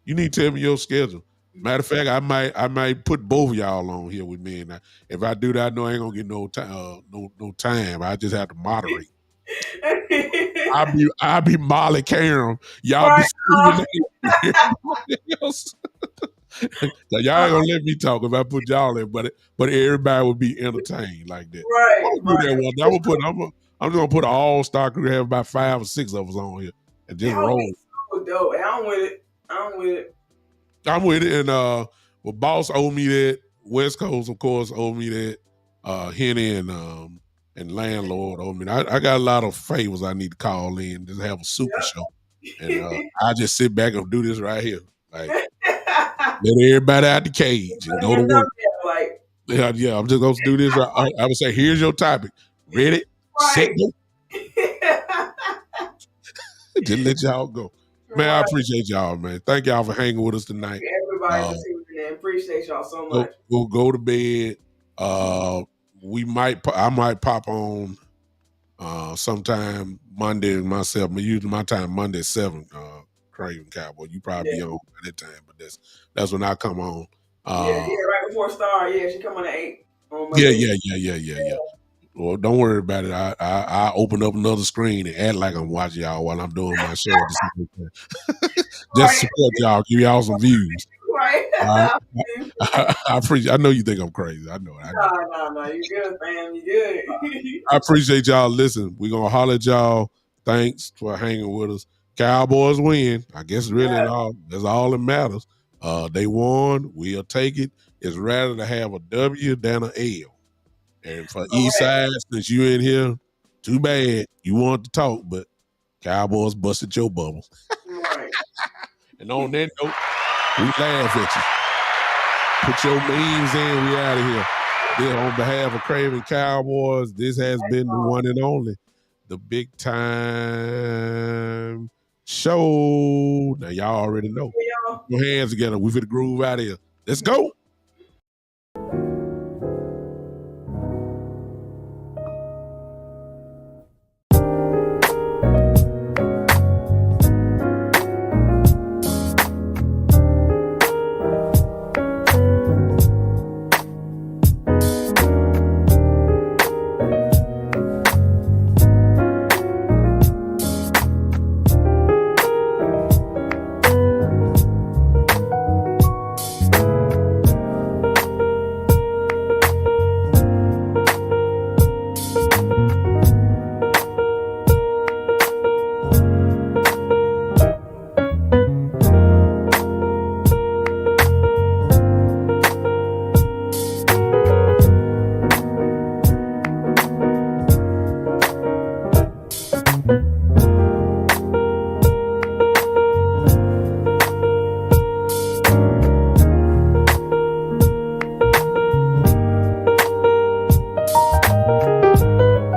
B: You need to tell me your schedule. Matter of fact, I might put both of y'all on here with me. And if I do that, I know I ain't gonna get no time. No time. I just have to moderate. I'll be Molly Carum. Y'all be else. So y'all ain't gonna let me talk if I put y'all in, but everybody would be entertained like that. I'm just gonna put an all-star crew, have about 5 or 6 of us on here and just roll.
C: So dope. And I'm with it.
B: I'm with it. And well, Boss owe me that. West Coast, of course, owe me that. Henny and Landlord owe me. I got a lot of favors I need to call in, just have a super show. And I just sit back and do this right here. Like let everybody out the cage and go to work. Yeah, I'm just gonna do this. I would say, here's your topic. Ready, set, go. Just let y'all go. Man, I appreciate y'all, man. Thank y'all for hanging with us tonight.
C: Everybody for tuning in. Appreciate y'all so much.
B: We'll go to bed. I might pop on sometime Monday myself. Usually my time Monday at 7. Cravin Cowboys. You probably be on at that time, but that's when I come on.
C: Right before Star. Yeah, she come on at 8.
B: Yeah. Well, don't worry about it. I open up another screen and act like I'm watching y'all while I'm doing my show. Just support y'all, give y'all some views.
C: Right.
B: I appreciate. I know you think I'm crazy. I know.
C: No, you good, fam. You good.
B: I appreciate y'all. Listen, we're gonna holler at y'all. Thanks for hanging with us. Cowboys win. I guess really that's all that matters. They won. We'll take it. It's rather to have a W than an L. And for East Side, since you in here, too bad. You want to talk, but Cowboys busted your bubble.
C: Right.
B: And on that note, we laugh at you. Put your memes in. We out of here. Then on behalf of Cravin Cowboys, this has been the one and only, the Big Time Show. Now y'all already know. Put your hands together. We finna groove out of here. Let's go.